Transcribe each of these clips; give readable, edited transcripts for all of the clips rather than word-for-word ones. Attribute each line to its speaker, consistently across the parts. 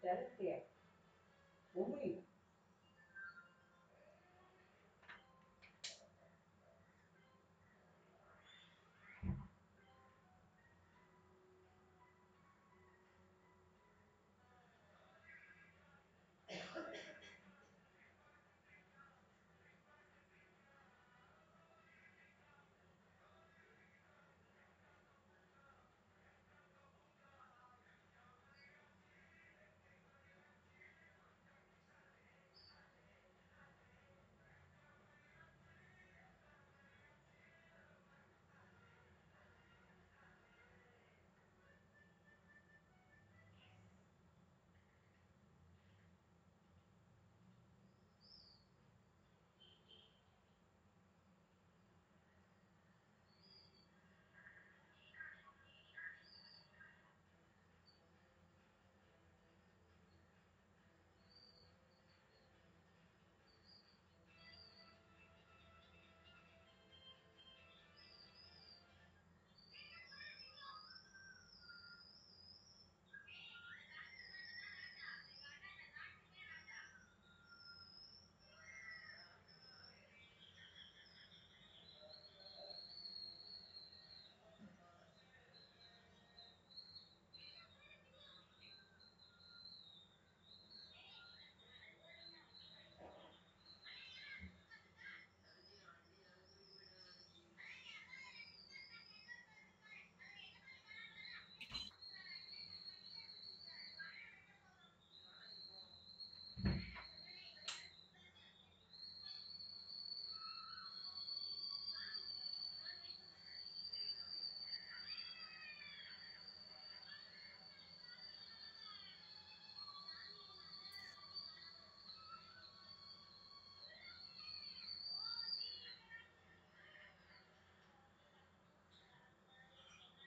Speaker 1: Correct है उम्मीद
Speaker 2: சாமி நீங்க இங்கேயே தியானத்துல இருங்க, நான் போய் ஒரு சளி எடுத்துட்டு வரேன்.
Speaker 3: நெஞ்சில 2 பச்சை மிளகா இந்த நடுவுல 4ஆ கிழிச்சு ஒரு பாத்திரத்துல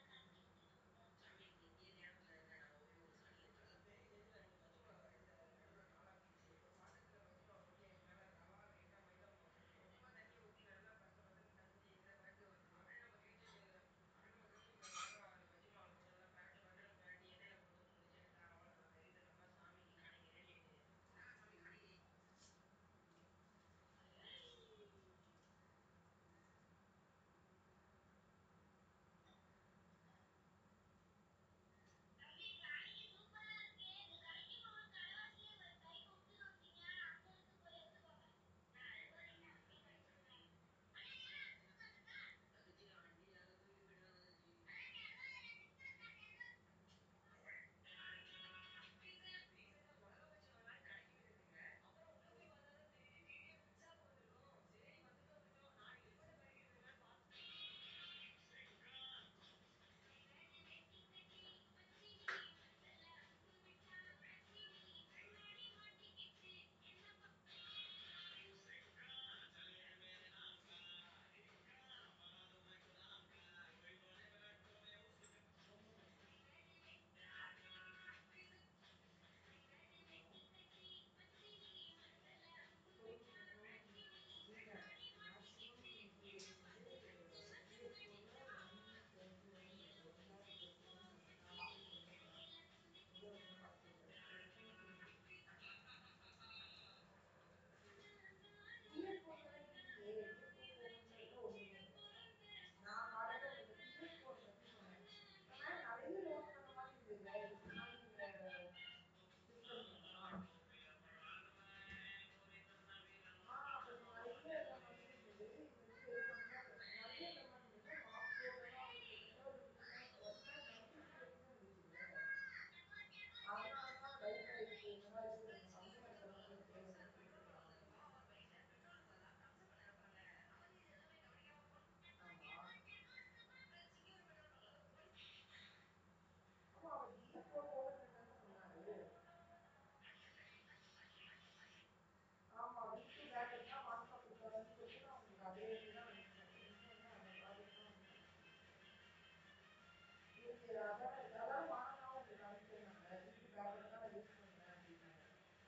Speaker 3: பச்சை மிளகா போட்டு என் மேல ரவா லைட்டா மைதா மாவு கொஞ்சமா தண்ணியை ஊத்தி நல்லா பச பசன்னு பெசஞ்சு இந்த பரட்டு அப்படியே நம்ம கிழிச்சு வச்ச மிளகா அந்த பச்சை மிளகா போட்டு நல்லா பரட்டு பரட்டுன்னு பரட்டி எண்ணெயில போட்டு பொரிச்சு எடுத்தா அவ்வளவுதான். எடுத்துட்டோமா சாமிக்கு கடைக்கு ரெடி ஆயிட்டு சாமி குடி. தங்கச்சி அண்டி யாரோ தூக்கிட்டு போயிட்டாங்க தங்கச்சி. பீஸா மிளகா பச்சி வாங்கலான்னு கடைக்கு போயிருந்தேங்க. அப்புறம் உள்ள போய் பார்த்தா தான் தெரியுது டிடிஎம் பிட்சாக்கு வந்திருக்கோம். சரி வந்துட்டோம் நான் டிஃபனை கறிக்கிட்டு இருக்கலான்னு பார்த்தேன்.
Speaker 1: இல்ல மேக்ஸிமம் இன்னைக்கு வந்து PS4ல 121 இருக்கு 1,21 நாளைக்கு சொல்லியிருக்காங்க. எங்க வருதுன்னு எனக்கு தெரியல. ரெஸ்பான்ஸ் இருக்கு. PS4ல தான் இல்லையே. PS4 ஓப்பன்ல ஒண்ணுமே இல்லை. நான் காலையில உங்களுக்கு PS4 பத்தி சொன்னேன். நம்ம நிறைய லோட் பண்ண மாதிரி இருந்ததுல இதுக்கு முன்னாடி உள்ள சிஸ்டம்ஸ் எல்லாம் கொஞ்சம் நிறைய இருந்த மாதிரி இருந்தது. இது வந்து வெறும் 1 நிறைய இருந்த மாதிரி இருந்தது. மார்க் 4லாம் கிட்டத்தட்ட ஒரு 1,93 தான் இருந்துச்சுல்ல. அதனாலதான் டவுட் ஆயிடுச்சு. என்னடா இது கொஞ்சம் கம்மியா இருக்க மாதிரி இருக்கு அப்படின்னு சொல்லிட்டு வாங்கினேன்.
Speaker 2: பெட்ரோலுக்கு பதிலா தம்ஸ் அப் நிரப்புறாங்க. அவர் இது எதுவுமே கவனிக்காம
Speaker 1: ஆமா
Speaker 2: சிங்கூர் பெட்ரோல் பங்க்ல ஒரு போலீஸ்.
Speaker 1: ஆமா அவர் PS4 ஓடுதுன்னு தானே சொன்னாரு. ஆமா V2 பேக்கப் தான் 147 சொல்லிட்டு நான் உங்களுக்கு அதே இதுதான் அனுப்பிச்சேன். ரீசெண்டா அந்த ப்ராஜெக்ட் தான் உங்களுக்கு அனுப்பிச்சிருக்கேன். அதாவது மானாவும் உங்களுக்கு அனுப்பிச்சிருந்தாங்க. V2 பேக்கப் தான் நான் யூஸ் பண்றேன் அப்படின்னு.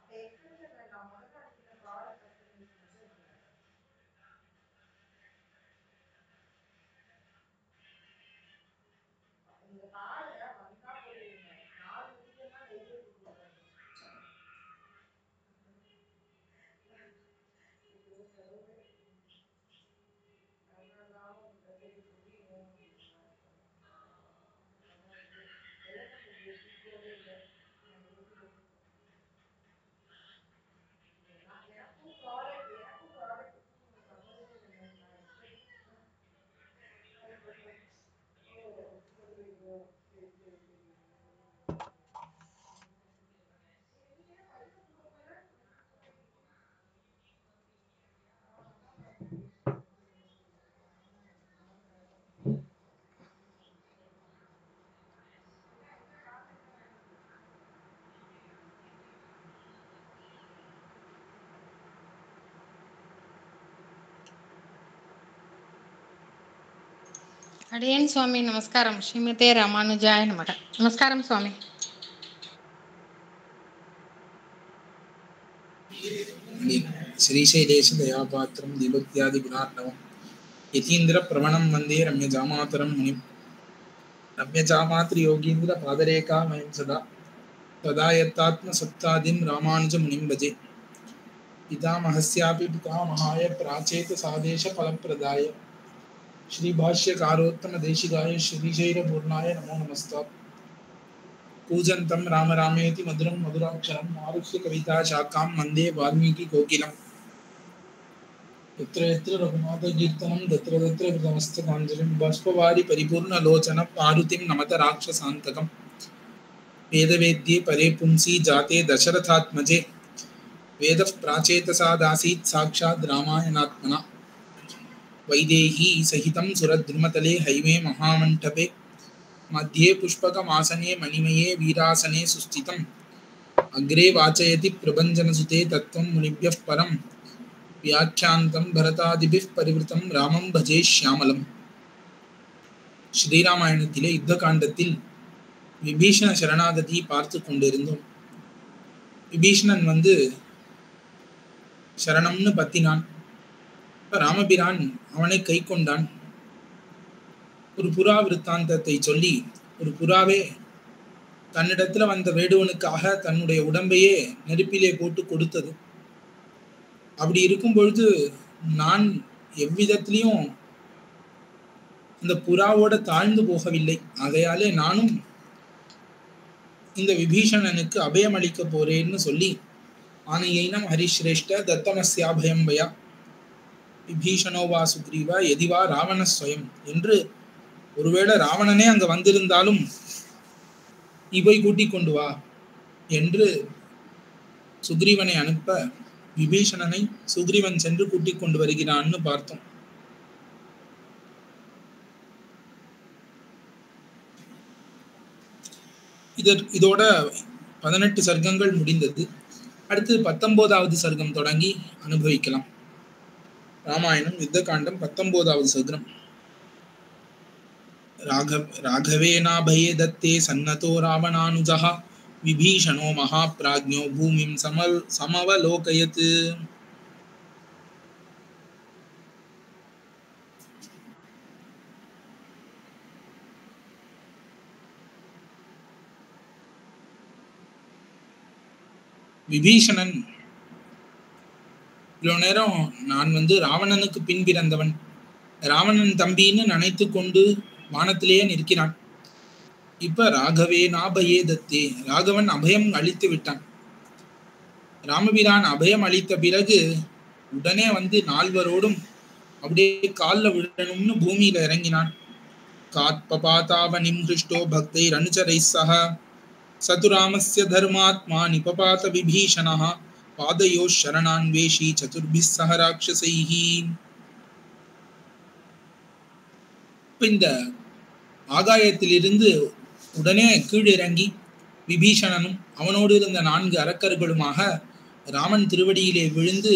Speaker 1: அந்த எக்ஸ்டென்ஷன் வேண்டாம். முதல்ல அனுப்பின ப்ராடக்ட் கஸ்டமைஸ் மட்டும் எடுத்துக்கோங்க. நீங்க பாருங்க வந்தா போட்டுருங்க. 4 மெட்டீரியல் தான் லைப்ரரிக்கு கொடுத்தாங்க.
Speaker 4: అడియన్ స్వామి నమస్కారం. శ్రీమతే రామానుజాయ నమః. నమస్కారం స్వామి.
Speaker 5: श्रीशैलेश दयापात्रं दीभक्त्यादि गुणार्णवं यतीन्द्र प्रवणं वन्दे रम्यजामातरं मुनिं रम्यजामात्र योगीन्द्र पादरेखा मयं सदा तदा यत्तात्मसत्तादिं रामानुजमुनिं भजे पितामहस्यापि पितामहाय प्राचेत सादेश फलप्रदाय श्रीभाष्यकारोत्तम देशिकाय श्रीशैलपूर्णाय नमो नमस्तात् पूजन्तं राम रामेति मधुरं मधुराक्षरं आरुह्य कविता शाखां वन्दे वाल्मीकि कोकिलम् यत्र यत्र रघुनाथकीर्तनं तत्र तत्र कृतमस्तकाञ्जलिं बाष्पवारि परिपूर्णलोचनं मारुतिं नमत राक्षसान्तकं वेदवेद्ये परे पुंसि जाते दशरथात्मजे वेदः प्राचेतसादासीत् साक्षात् रामायणात्मना वैदेही सहितं सुरद्रुमतले हैमे महामण्टपे मध्ये पुष्पकमासने मणिमये वीरासने सुस्थितम् अग्रे वाचयति प्रभञ्जनसुते तत्त्वं मुनिभ्यः परं व्याख्यान्तं भरतादिभिः परिवृतं रामं भजे श्यामलम्. ஸ்ரீராமாயணத்திலே யுத்த காண்டத்தில் விபீஷண சரணாகதி பார்த்து கொண்டிருந்தோம். விபீஷணன் சரணம்னு பத்தினான். ராமபிரான் அவனை கை கொண்டான். ஒரு புறா விருத்தாந்தத்தை சொல்லி, ஒரு புறாவே தன்னிடத்துல வந்த வேடுவனுக்காக தன்னுடைய உடம்பையே நெருப்பிலே போட்டு கொடுத்தது. அப்படி இருக்கும் பொழுது நான் எவ்விதத்திலையும் இந்த புறாவோட தாழ்ந்து போகவில்லை. ஆகையாலே நானும் இந்த விபீஷணனுக்கு அபயம் அளிக்க போறேன்னு சொல்லி ஆனையினம் ஹரிஸ்ரேஷ்ட தத்தமஸ்யாபயம் பயா விபீஷணோவா சுக்ரீவா எதிவா ராவண ஸ்வயம் என்று, ஒருவேளை ராவணனே அங்க வந்திருந்தாலும் நீ போய் கூட்டிக் கொண்டு வா என்று சுக்ரீவனை அனுப்ப விபீஷணனை சுக்ரீவன் சென்று கூட்டிக் கொண்டு வருகிறான்னு பார்த்தோம். இதோட 18 சர்க்கங்கள் முடிந்தது. அடுத்து 19வது சர்க்கம் தொடங்கி அனுபவிக்கலாம். ராமாயணம் யுத்த காண்டம் 19வது சர்க்கம். ராகவேனாபயே தத்தே சன்னதோ ராவணானுஜः விபீஷணோ மகாப்ராஜ்ஞோ பூமிம் சமவலோகயத். விபீஷணன் இவ்வளவு நேரம் நான் ராவணனுக்கு பின் பிறந்தவன், ராவணன் தம்பின்னு நினைத்து கொண்டு வானத்திலேயே நிற்கிறான். இப்ப ராகவே நாபயே தத்தே, ராகவன் அபயம் அளித்து விட்டான். ராமபிரான் அபயம் அளித்த பிறகு உடனே நால்வரோடும் அப்படியே காலில் விழணும்னு பூமியில இறங்கினான். காத்பபாதாவனிம் கிருஷ்டோ பக்தை ரனுச்சரை சக சதுராமஸ்ய தர்மாத்மா நிபபாத விபீஷணः பாதயோ சரணான்வேஷி சதுர்பிஸ் சக ராட்சசைஹி. இந்த ஆகாயத்திலிருந்து உடனே கீழிறங்கி விபீஷணனும் அவனோடு இருந்த 4 அரக்கர்களுமாக ராமன் திருவடியிலே விழுந்து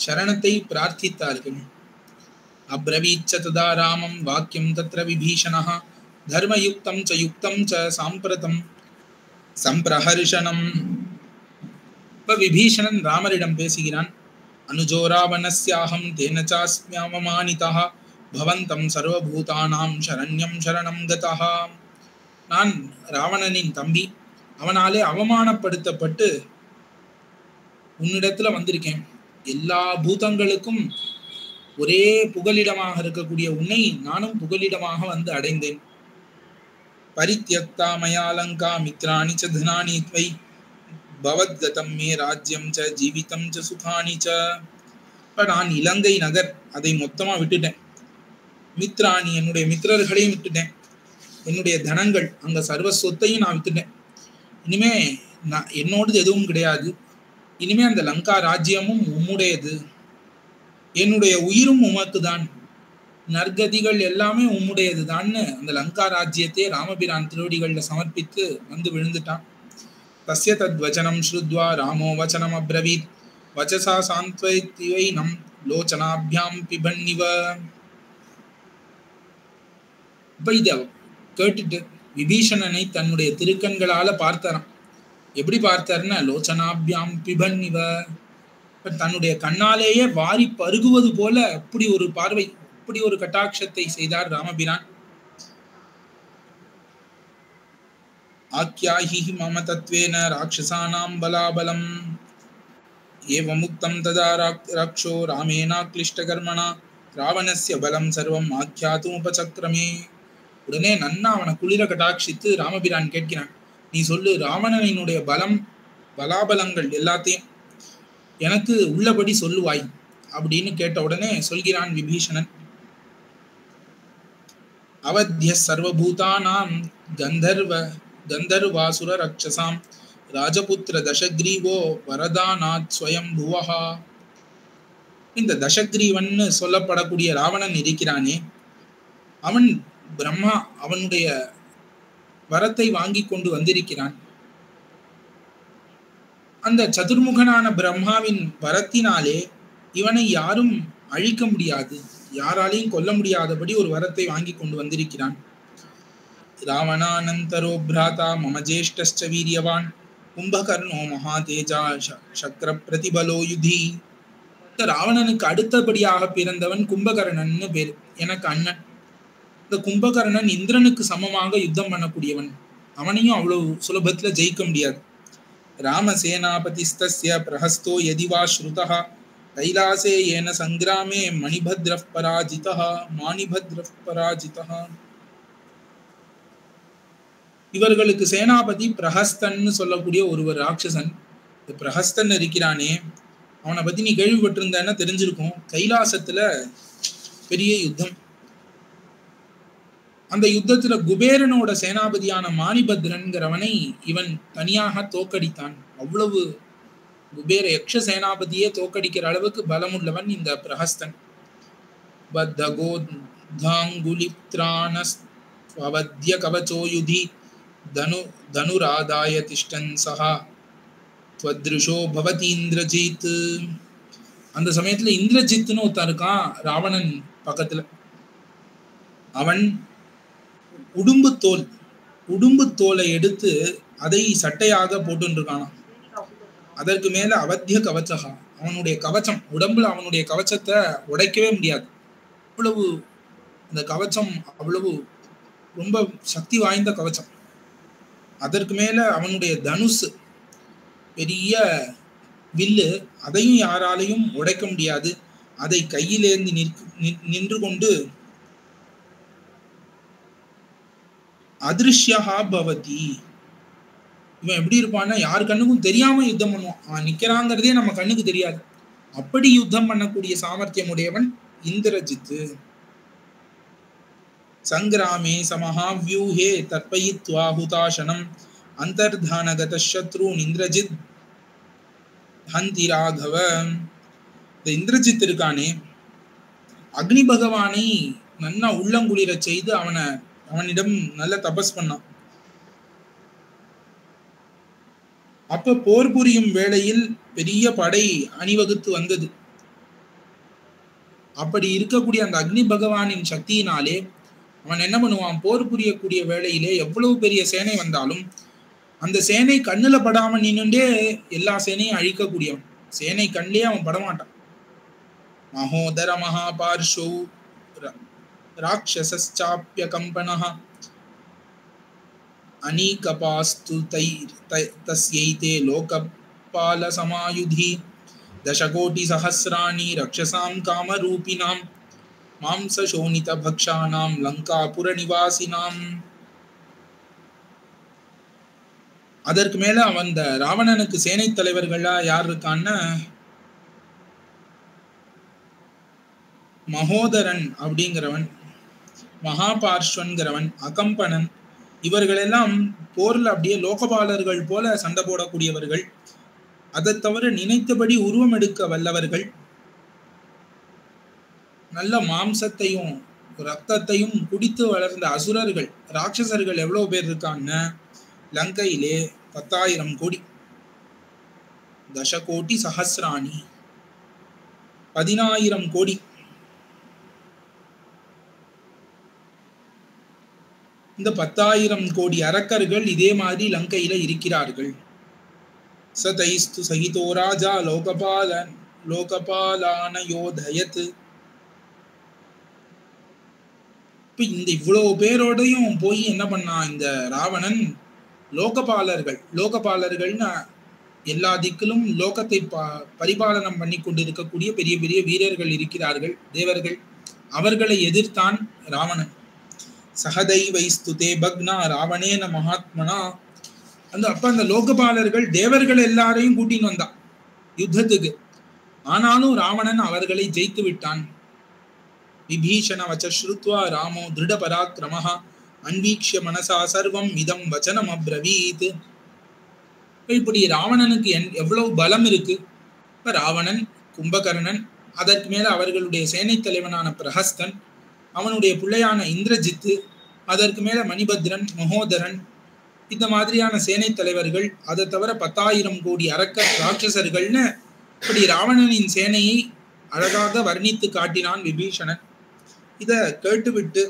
Speaker 5: சரணத்தை பிரார்த்தித்தார்கள். அப்ரவீச்ச ததா ராமம் வாக்கியம் தத்ர விபீஷணः தர்மயுக்தம் ச யுக்தம் ச சாம்பிரதம் சம்பிரஹர்ஷனம். இப்ப விபீஷணன் ராமரிடம் பேசுகிறான். அனுஜோ ராவணஸ்யாஹம் தேன சாஸ்மியவமானிதः பவந்தம் சர்வபூதானாம் சரண்யம் சரணம் கதः. நான் ராவணனின் தம்பி, அவனாலே அவமானப்படுத்தப்பட்டு உன்னிடத்துல வந்திருக்கேன். எல்லா பூதங்களுக்கும் ஒரே புகலிடமாக இருக்கக்கூடிய உன்னை நானும் புகலிடமாக அடைந்தேன். பரித்யக்தா மயா லங்கா மித்ராணி ச தனானி த்வை பவத்கதம் மே ராஜ்யம் ச ஜீவிதம் ச சுகானி ச. நான் இலங்கை நகர் அதை மொத்தமா விட்டுட்டேன். மித்ராணி என்னுடைய மித்திரர்களையும் விட்டுட்டேன். என்னுடைய தனங்கள் அங்க சர்வ சொத்தையும் நான் விட்டுட்டேன். இனிமே என்னோடது எதுவும் கிடையாது. இனிமே அந்த லங்கா ராஜ்யமும் உம்முடையது. என்னுடைய உயிரும் உமக்குதான். நற்கதிகள் எல்லாமே உம்முடையது தான்னு அந்த லங்கா ராஜ்யத்தை ராமபிரான் திருவடிகள்ல சமர்ப்பித்து விழுந்துட்டான். தஸ்ய தத் வச்சனம் ஸ்ருத்வா ராமோ வச்சனம் அப்ரவீத் வச்சசா சாந்த்வைத்வைனம் லோச்சனாபியாம் பிபன்னிவ. இப்ப இத கேட்டுட்டு விபீஷணனை தன்னுடைய திருக்கண்களால பார்த்தாராம். எப்படி பார்த்தாருன்னா லோச்சனாபியாம் பிபன் இவ, தன்னுடைய கண்ணாலேயே வாரி பருகுவது போல அப்படி ஒரு பார்வை, அப்படி ஒரு கட்டாட்சத்தை செய்தார் ராமபிரான். ஆக்யாஹி மம தத்வேன ராட்சசானாம் பலாபலம் ஏவமுக்தம் ததா ராக்ஷோ ராமேனா கிளிஷ்டகர்மணா ராவணஸ்ய பலம் சர்வம் ஆக்யாத்தும் உபசக்ரமே. உடனே நன்னா அவனை குளிர கட்டாட்சித்து ராமபிரான் கேட்கிறான், நீ சொல்லு, ராவணனினுடைய பலம் பலாபலங்கள் எல்லாத்தையும் எனக்கு உள்ளபடி சொல்லுவாய் அப்படின்னு கேட்ட உடனே சொல்கிறான் விபீஷணன். அவத்ய சர்வபூதானாம் கந்தர்வாசுர ரக்ஷசாம் ராஜபுத்திர தசக்ரீவோ வரதானாத் ஸ்வயம்புவஹா. இந்த தசக்ரீவன் சொல்லப்படக்கூடிய ராவணன் இருக்கிறானே, அவன் பிரம்மா அவனுடைய வரத்தை வாங்கி கொண்டு வந்திருக்கிறான். அந்த சதுர்முகனான பிரம்மாவின் வரத்தினாலே இவனை யாரும் அழிக்க முடியாது, யாராலையும் கொல்ல முடியாதபடி ஒரு வரத்தை வாங்கி கொண்டு வந்திருக்கிறான். ராவணானந்தரோ பிராதா மம ஜேஷ்டஸ்ச வீரியவான் கும்பகர்ணோ மகாதேஜா சக்ர பிரதிபலோ யுதி. ராவணனுக்கு அடுத்தபடியாக பிறந்தவன் கும்பகர்ணன் பேர், எனக்கு அண்ணன். இந்த கும்பகர்ணன் இந்திரனுக்கு சமமாக யுத்தம் பண்ணக்கூடியவன், அவனையும் அவ்வளவு சுலபத்துல ஜெயிக்க முடியாது. ராமசேனாபதிஸ்தஸ்ய பிரஹஸ்தோ யதிவா ஸ்ருதஹ கைலாசே ஏன சங்கிராமே மணிபத்ரஃப் பராஜிதஹ மாணிபத்ரஃப் பராஜிதஹ. இவர்களுக்கு சேனாபதி பிரஹஸ்தன்னு சொல்லக்கூடிய ஒருவர் ராட்சசன். இந்த பிரஹஸ்தன் இருக்கிறானே, அவனை பத்தி நீ கேள்விப்பட்டிருந்தேன்னா தெரிஞ்சிருக்கும். கைலாசத்துல பெரிய யுத்தம். அந்த யுத்தத்துல குபேரனோட சேனாபதியான மாணிபத்ரன்கிறவனை இவன் தனியாக தோக்கடித்தான். அவ்வளவு குபேர யக்ஷ சேனாபதியே தோக்கடிக்கிற அளவுக்கு பலமுள்ளவன் இந்த பிரஹஸ்தன். பத்தகோத்தாங்குலிப்த்ரானஸ்வவத்ய கவச்சோயுதி தனுராதாய திஷ்டன் சஹா த்வத்ருஷோ பவதி இந்திரஜித். அந்த சமயத்துல இந்திரஜித்னு ஒருத்தன் இருக்கான் ராவணன் பக்கத்துல. அவன் உடும்பு தோலை எடுத்து அதை சட்டையாக போட்டுருக்கானாம். அதற்கு மேல அவத்திய கவச்சகா, அவனுடைய கவச்சம், உடம்புல அவனுடைய கவச்சத்தை உடைக்கவே முடியாது. அவ்வளவு அந்த கவச்சம் அவ்வளவு ரொம்ப சக்தி வாய்ந்த கவச்சம். அதற்கு மேல அவனுடைய தனுசு, பெரிய வில்லு, அதையும் யாராலையும் உடைக்க முடியாது. அதை கையிலேந்து நின்று கொண்டு அதிருஷ்யா பவதி. இவன் எப்படி இருப்பான்னா யார் கண்ணுக்கும் தெரியாம யுத்தம் பண்ணுவான். அவன் நிக்கிறாங்கிறதே நம்ம கண்ணுக்கு தெரியாது. அப்படி யுத்தம் பண்ணக்கூடிய சாமர்த்தியம் உடையவன் இந்திரஜித்து. சங்கிராமே சமஹாவ்யூஹே தர்ப்பயித்வா ஹுதாசனம் அந்தர்தானகத சத்ருன் இந்திரஜித் ஹந்தி ராகவ. இந்த இந்திரஜித் இருக்கானே, அக்னி பகவானை நன்னா உள்ளங்குளிர செய்து அவனிடம் நல்ல தபஸ் பண்ணான். அப்ப போர் புரியும் வேளையில் பெரிய படை அணிவகுத்து வந்தது. அப்படி இருக்கக்கூடிய அந்த அக்னி பகவானின் சக்தியினாலே அவன் என்ன பண்ணுவான், போர் புரியக்கூடிய வேளையிலே எவ்வளவு பெரிய சேனை வந்தாலும் அந்த சேனை கண்ணுல படாம நின்னுண்டே எல்லா சேனையும் அழிக்கக்கூடியவன். சேனை கண்ணிலே அவன் படமாட்டான். மகோதர மகாபார்ஷோ ராட்சசாப்ய கம்பனஹ அனீகபாஸ்து தஸ்யைதே லோகபால சமாயுதி தசகோட்டி சஹஸ்ராணி ரக்ஷசாம் காமரூபினாம் மாம்சசோனித பக்ஷானாம் லங்காபுர நிவாசினாம். அதற்கு மேல அவன் ராவணனுக்கு சேனை தலைவர்களா யார் இருக்கான்னு மகோதரன் அப்படிங்கிறவன், மகாபார்ஷ்வன்கிறவன், அகம்பனன், இவர்களெல்லாம் போர்ல அப்படியே லோகபாலர்கள் போல சண்டை போடக்கூடியவர்கள். அதை தவிர நினைத்தபடி உருவம் எடுக்க வல்லவர்கள். நல்ல மாம்சத்தையும் ரத்தத்தையும் குடித்து வளர்ந்த அசுரர்கள், ராட்சசர்கள் எவ்வளவு பேர் இருக்காங்க லங்கையிலே? 10,000 கோடி. தசகோட்டி சஹஸ்ராணி, 10,000 கோடி. இந்த 10,000 கோடி அரக்கர்கள் இதே மாதிரி லங்கையில இருக்கிறார்கள். சதைஸ்து சகிதோ ராஜா லோகபாலான யோதயத். இப்ப இந்த இவ்வளவு பேரோடையும் போய் என்ன பண்ணா இந்த ராவணன்? லோகபாலர்கள்னா எல்லா திக்கிலும் லோகத்தை பரிபாலனம் பண்ணி கொண்டிருக்கக்கூடிய பெரிய பெரிய வீரர்கள் இருக்கிறார்கள், தேவர்கள். அவர்களை எதிர்த்தான் ராவணன். சகதைவை ஸ்துதே பக்னா ராவணேன மகாத்மனா. அப்ப அந்த லோகபாலர்கள் தேவர்கள் எல்லாரையும் கூட்டின்னு வந்தான் யுத்தத்துக்கு. ஆனாலும் ராவணன் அவர்களை ஜெயித்து விட்டான். விபீஷண வச்ச்ருத்வா ராமோ திருட பராக்கிரமஹ அன்வீக்ஷ்ய மனசா சர்வம் இதம் வச்சனம் அப்ரவீத். இப்படி ராவணனுக்கு எவ்வளவு பலம் இருக்கு. இப்ப ராவணன், கும்பகர்ணன், அதற்கு மேல அவர்களுடைய சேனை தலைவனான பிரஹஸ்தன், அவனுடைய பிள்ளையான இந்திரஜித்து, அதற்கு மேல மணிபத்ரன், மகோதரன், இந்த மாதிரியான சேனை தலைவர்கள், அதை தவிர 10,000 கோடி அரக்க ராட்சசர்கள்னு இப்படி ராவணனின் சேனையை அழகாக வர்ணித்து காட்டினான் விபீஷணன். இத கேட்டுவிட்டு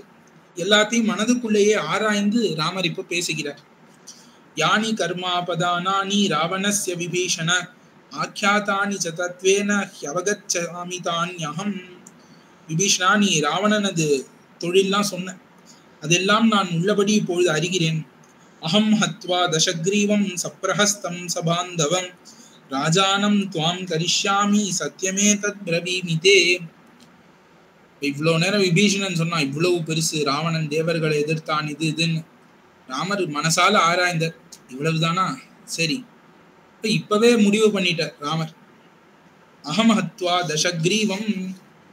Speaker 5: எல்லாத்தையும் மனதுக்குள்ளேயே ஆராய்ந்து ராமர் இப்ப பேசுகிறார். யானி கர்மாபதானானி ராவணஸ்ய விபீஷண ஆக்யாதானி ச தத்வேன ஹ்யவகச்சாமி தான்யஹம். விபீஷணா, நீ ராவணனது தொழில்லாம் சொன்ன, அதெல்லாம் நான் உள்ளபடி இப்பொழுது அறிகிறேன். அஹம் ஹத்வா தசக்ரீவம் சப்ரஹஸ்தம் சபாந்தவம் ராஜானம் துவாம் கரிஷ்யாமி சத்யமே தத் பிரவீமிதே. இவ்வளவு நேரம் விபீஷணன் சொன்னா இவ்வளவு பெருசு ராவணன் தேவர்களை எதிர்த்தான், இது இதுன்னு. ராமர் மனசால ஆராய்ந்த, இவ்வளவுதானா, சரி இப்பவே முடிவு பண்ணிட்டார் ராமர். அகம் ஹத்வா தசக்ரீவம்.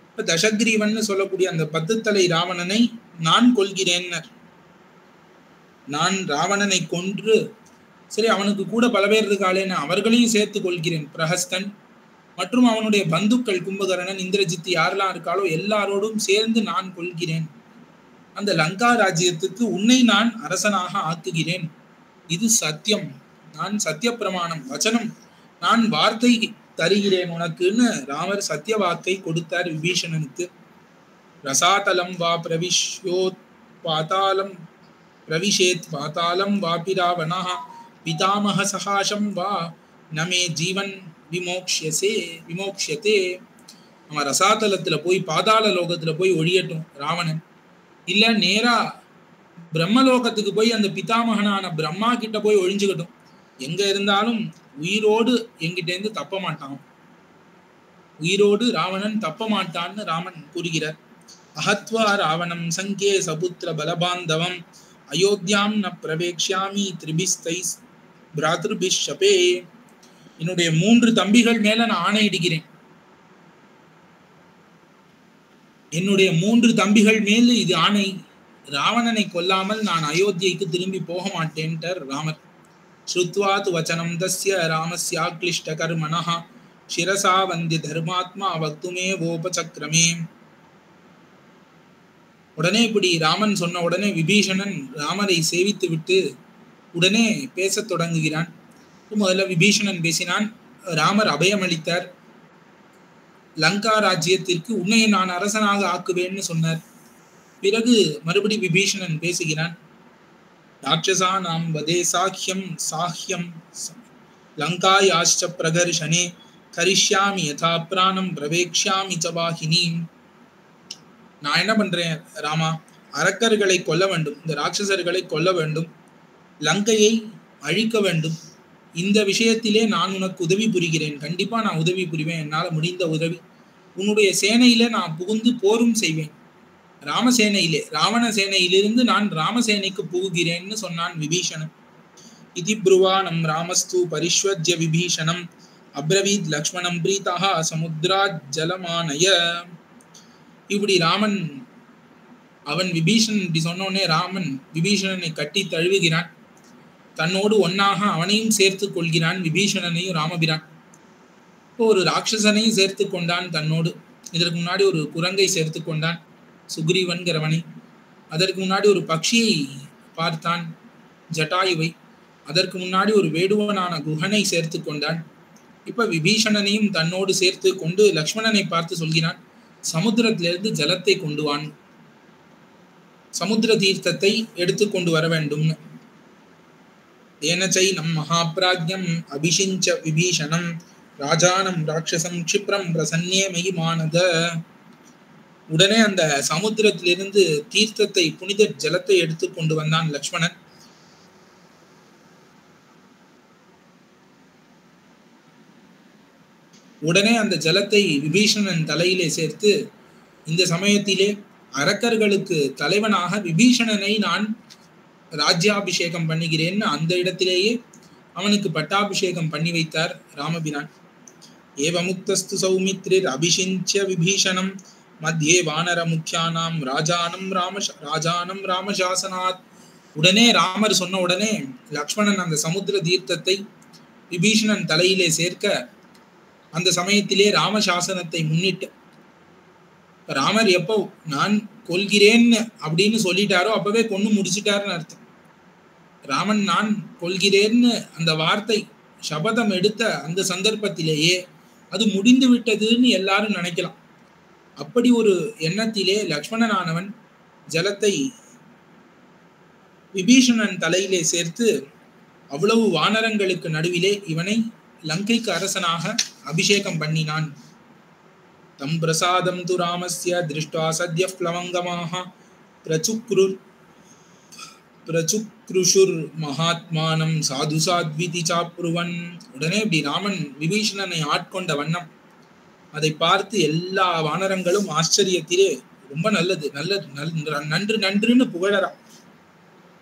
Speaker 5: இப்ப தசக்ரீவன் சொல்லக்கூடிய அந்த 10 தலை ராவணனை நான் கொல்கிறேன். நான் ராவணனை கொன்று, சரி அவனுக்கு கூட பல பேர் இருக்காளேன்னு அவர்களையும் சேர்த்து கொள்கிறேன். பிரஹஸ்தன் மற்றும் அவனுடைய பந்துக்கள் கும்பகர்ணன், இந்திரஜித் யாரெல்லாம் இருக்காளோ எல்லாரோடும் சேர்ந்து நான் கொள்கிறேன். அந்த லங்கா ராஜ்யத்துக்கு உன்னை நான் அரசனாக ஆக்குகிறேன். இது சத்தியம், நான் சத்திய பிரமாணம், வச்சனம், நான் வார்த்தை தருகிறேன் உனக்குன்னு ராமர் சத்திய வாக்கை கொடுத்தார் விபீஷணனுக்கு. ரசாதலம் வா பிரவிஷ்யோத் பாதாளம் பிரவிஷேத் பாதாளம் வாபி ராவணஹ பிதாமஹ சகாசம் வா நமே ஜீவன் விமோக்ஷியதே. அவன் ரசாதலத்துல போய் பாதாள லோகத்துல போய் ஒழியட்டும் ராவணன், இல்ல நேரா பிரம்மலோகத்துக்கு போய் அந்த பிதாமகனான பிரம்மா கிட்ட போய் ஒழிஞ்சுக்கட்டும். எங்க இருந்தாலும் உயிரோடு எங்கிட்ட இருந்து தப்ப மாட்டான், உயிரோடு ராவணன் தப்ப மாட்டான்னு ராமன் கூறுகிறார். அஹத்வா ராவணம் சங்கே சபுத்திர பலபாந்தவம் அயோத்தியாம் ந பிரவேக்ஷாமி திரிபிஸ்தை பிராத்ருபிஷபே. என்னுடைய 3 தம்பிகள் மேல நான் ஆணையிடுகிறேன், என்னுடைய 3 தம்பிகள் மேல் இது ஆணை, ராவணனை கொல்லாமல் நான் அயோத்தியைக்கு திரும்பி போக மாட்டேன்ட்டார் ராமர். ஸ்ருத்வாத் வச்சனம் தஸ்ய ராமஸ்யாக்லிஷ்ட கர்மணஹ சிரசா வந்திய தர்மாத்மா வக்துமே வோபசக்ரமே. உடனே இப்படி ராமன் சொன்ன உடனே விபீஷணன் ராமரை சேவித்து விட்டு உடனே பேசத் தொடங்குகிறான். முதல்ல விபீஷணன் பேசினான், ராமர் அபயமளித்தார். லங்கா ராஜ்யத்திற்கு உன்னை நான் அரசனாக ஆக்குவேன்னு சொன்னார். பிறகு மறுபடி விபீஷணன் பேசுகிறான். ராட்சசா நாம் வதே சாஹ்யம் லங்காயாஷ்ச பிரகர்ஷனே கரிஷ்யாமி யதா பிராணம் பிரவேக்ஷாமி ச வாஹினீம். நான் என்ன பண்றேன் ராமா, அரக்கர்களை கொல்ல வேண்டும், இந்த ராட்சசர்களை கொல்ல வேண்டும், லங்கையை அழிக்க வேண்டும். இந்த விஷயத்திலே நான் உனக்கு உதவி புரிகிறேன், கண்டிப்பா நான் உதவி புரிவேன், என்னால் முடிந்த உதவி. உன்னுடைய சேனையில நான் புகுந்து போரும் செய்வேன். ராமசேனையிலே, ராவண சேனையிலிருந்து நான் ராமசேனைக்கு புகுகிறேன்னு சொன்னான் விபீஷணன். இதி ப்ருவானம் ராமஸ்து பரிஷ்வஜ்ய விபீஷணம் அப்ரவீத் லக்ஷ்மணம் பிரீதாக சமுத்ராத் ஜலமானய. இப்படி ராமன் அவன் விபீஷணன் இப்படி சொன்னோடனே ராமன் விபீஷணனை கட்டி தழுவுகிறான். தன்னோடு ஒன்னாக அவனையும் சேர்த்து கொள்கிறான், விபீஷணனையும் ராமபிரான். இப்போ ஒரு ராட்சசனையும் சேர்த்து கொண்டான் தன்னோடு. இதற்கு முன்னாடி ஒரு குரங்கை சேர்த்து கொண்டான், சுக்ரீவன்கிறவனை. அதற்கு முன்னாடி ஒரு பக்ஷியை பார்த்தான், ஜட்டாயுவை. அதற்கு முன்னாடி ஒரு வேடுவனான குஹனை சேர்த்து கொண்டான். இப்ப விபீஷணனையும் தன்னோடு சேர்த்து கொண்டு லக்ஷ்மணனை பார்த்து சொல்கிறான், சமுத்திரத்திலிருந்து ஜலத்தை கொண்டு வான். சமுத்திர தீர்த்தத்தை எடுத்துக்கொண்டு வர வேண்டும்னு. ஏனச்சை நம் மகாபிராஜ்யம் அபிஷிஞ்ச விபீஷணம் ராஜானம் ராட்சசம் க்ஷிப்ரம் பிரசன்னே மகிமானத. உடனே அந்த சமுத்திரத்திலிருந்து தீர்த்தத்தை, புனித ஜலத்தை எடுத்து கொண்டு வந்தான் லக்ஷ்மணன். உடனே அந்த ஜலத்தை விபீஷணன் தலையிலே சேர்த்து, இந்த சமயத்திலே அரக்கர்களுக்கு தலைவனாக விபீஷணனை நான் ராஜ்யாபிஷேகம் பண்ணுகிறேன்னு அந்த இடத்திலேயே அவனுக்கு பட்டாபிஷேகம் பண்ணி வைத்தார் ராமபிரான். ஏவமுக்தஸ்து சௌமித்ரிர் அபிஷிஞ்சிய விபீஷணம் மத்தியே வானர முக்கியானாம் ராஜானம் ராமசாசனாத். உடனே ராமர் சொன்ன உடனே லக்ஷ்மணன் அந்த சமுத்திர தீர்த்தத்தை விபீஷணன் தலையிலே சேர்க்க, அந்த சமயத்திலே ராமசாசனத்தை முன்னிட்டு ராமர் எப்போ நான் கொல்கிறேன்னு அப்படின்னு சொல்லிட்டாரோ அப்பவே கொன்னு முடிச்சிட்டாருன்னு அர்த்தம். ராமன் நான் கொல்கிறேன்னு அந்த வார்த்தை சபதம் எடுத்த அந்த சந்தர்ப்பத்திலேயே அது முடிந்து விட்டதுன்னு எல்லாரும் நினைக்கலாம். அப்படி ஒரு எண்ணத்திலே லக்ஷ்மணனானவன் ஜலத்தை விபீஷணன் தலையிலே சேர்த்து அவ்வளவு வானரங்களுக்கு நடுவிலே இவனை லங்கைக்கு அரசனாக அபிஷேகம் பண்ணினான். தம் பிரசாதம் து ராமஸ்ய திருஷ்டா சத்ய ப்ளவங்கமாக பிரச்சுக்ருஷுர் மகாத்மானம் சாது சாத்விதி சாப்ருவன். உடனே இப்படி ராமன் விபீஷணனை ஆட்கொண்ட வண்ணம் அதை பார்த்து எல்லா வானரங்களும் ஆச்சரியத்திலே ரொம்ப நல்லது நன்று நன்றுன்னு புகழறான்.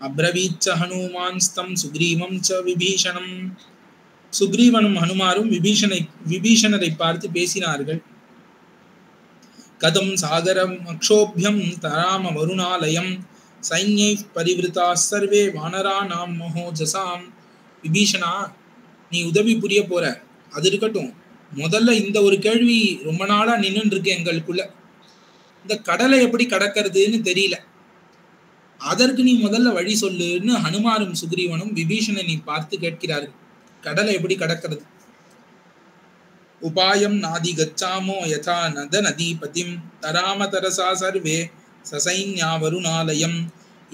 Speaker 5: அப்ரவீச்ச ஹனுமான்ஸ்தம் சுக்ரீவம் ச விபீஷணம். சுக்ரீவனும் ஹனுமாரும் விபீஷணரை பார்த்து பேசினார்கள். கதம் சாகரம் அக்ஷோபியம் தராம வருணாலயம் சைன்யை பரிவிருத்தா சர்வே வானரானாம் மகோஜசாம். விபீஷணா, நீ உதவி புரிய போற, அது இருக்கட்டும். முதல்ல இந்த ஒரு கேள்வி ரொம்ப நாளா நின்று இருக்கு எங்களுக்குள்ள. இந்த கடலை எப்படி கடக்கிறதுன்னு தெரியல, அதற்கு நீ முதல்ல வழி சொல்லுன்னு ஹனுமாரும் சுக்ரீவனும் விபீஷணனை பார்த்து கேட்கிறார்கள். கடலை எப்படி கடக்கிறது? உபாயம் நாதி கச்சாமோ யதா நத நதீபதிம் தராம தரசா சர்வே சசைன்யா வருணாலயம்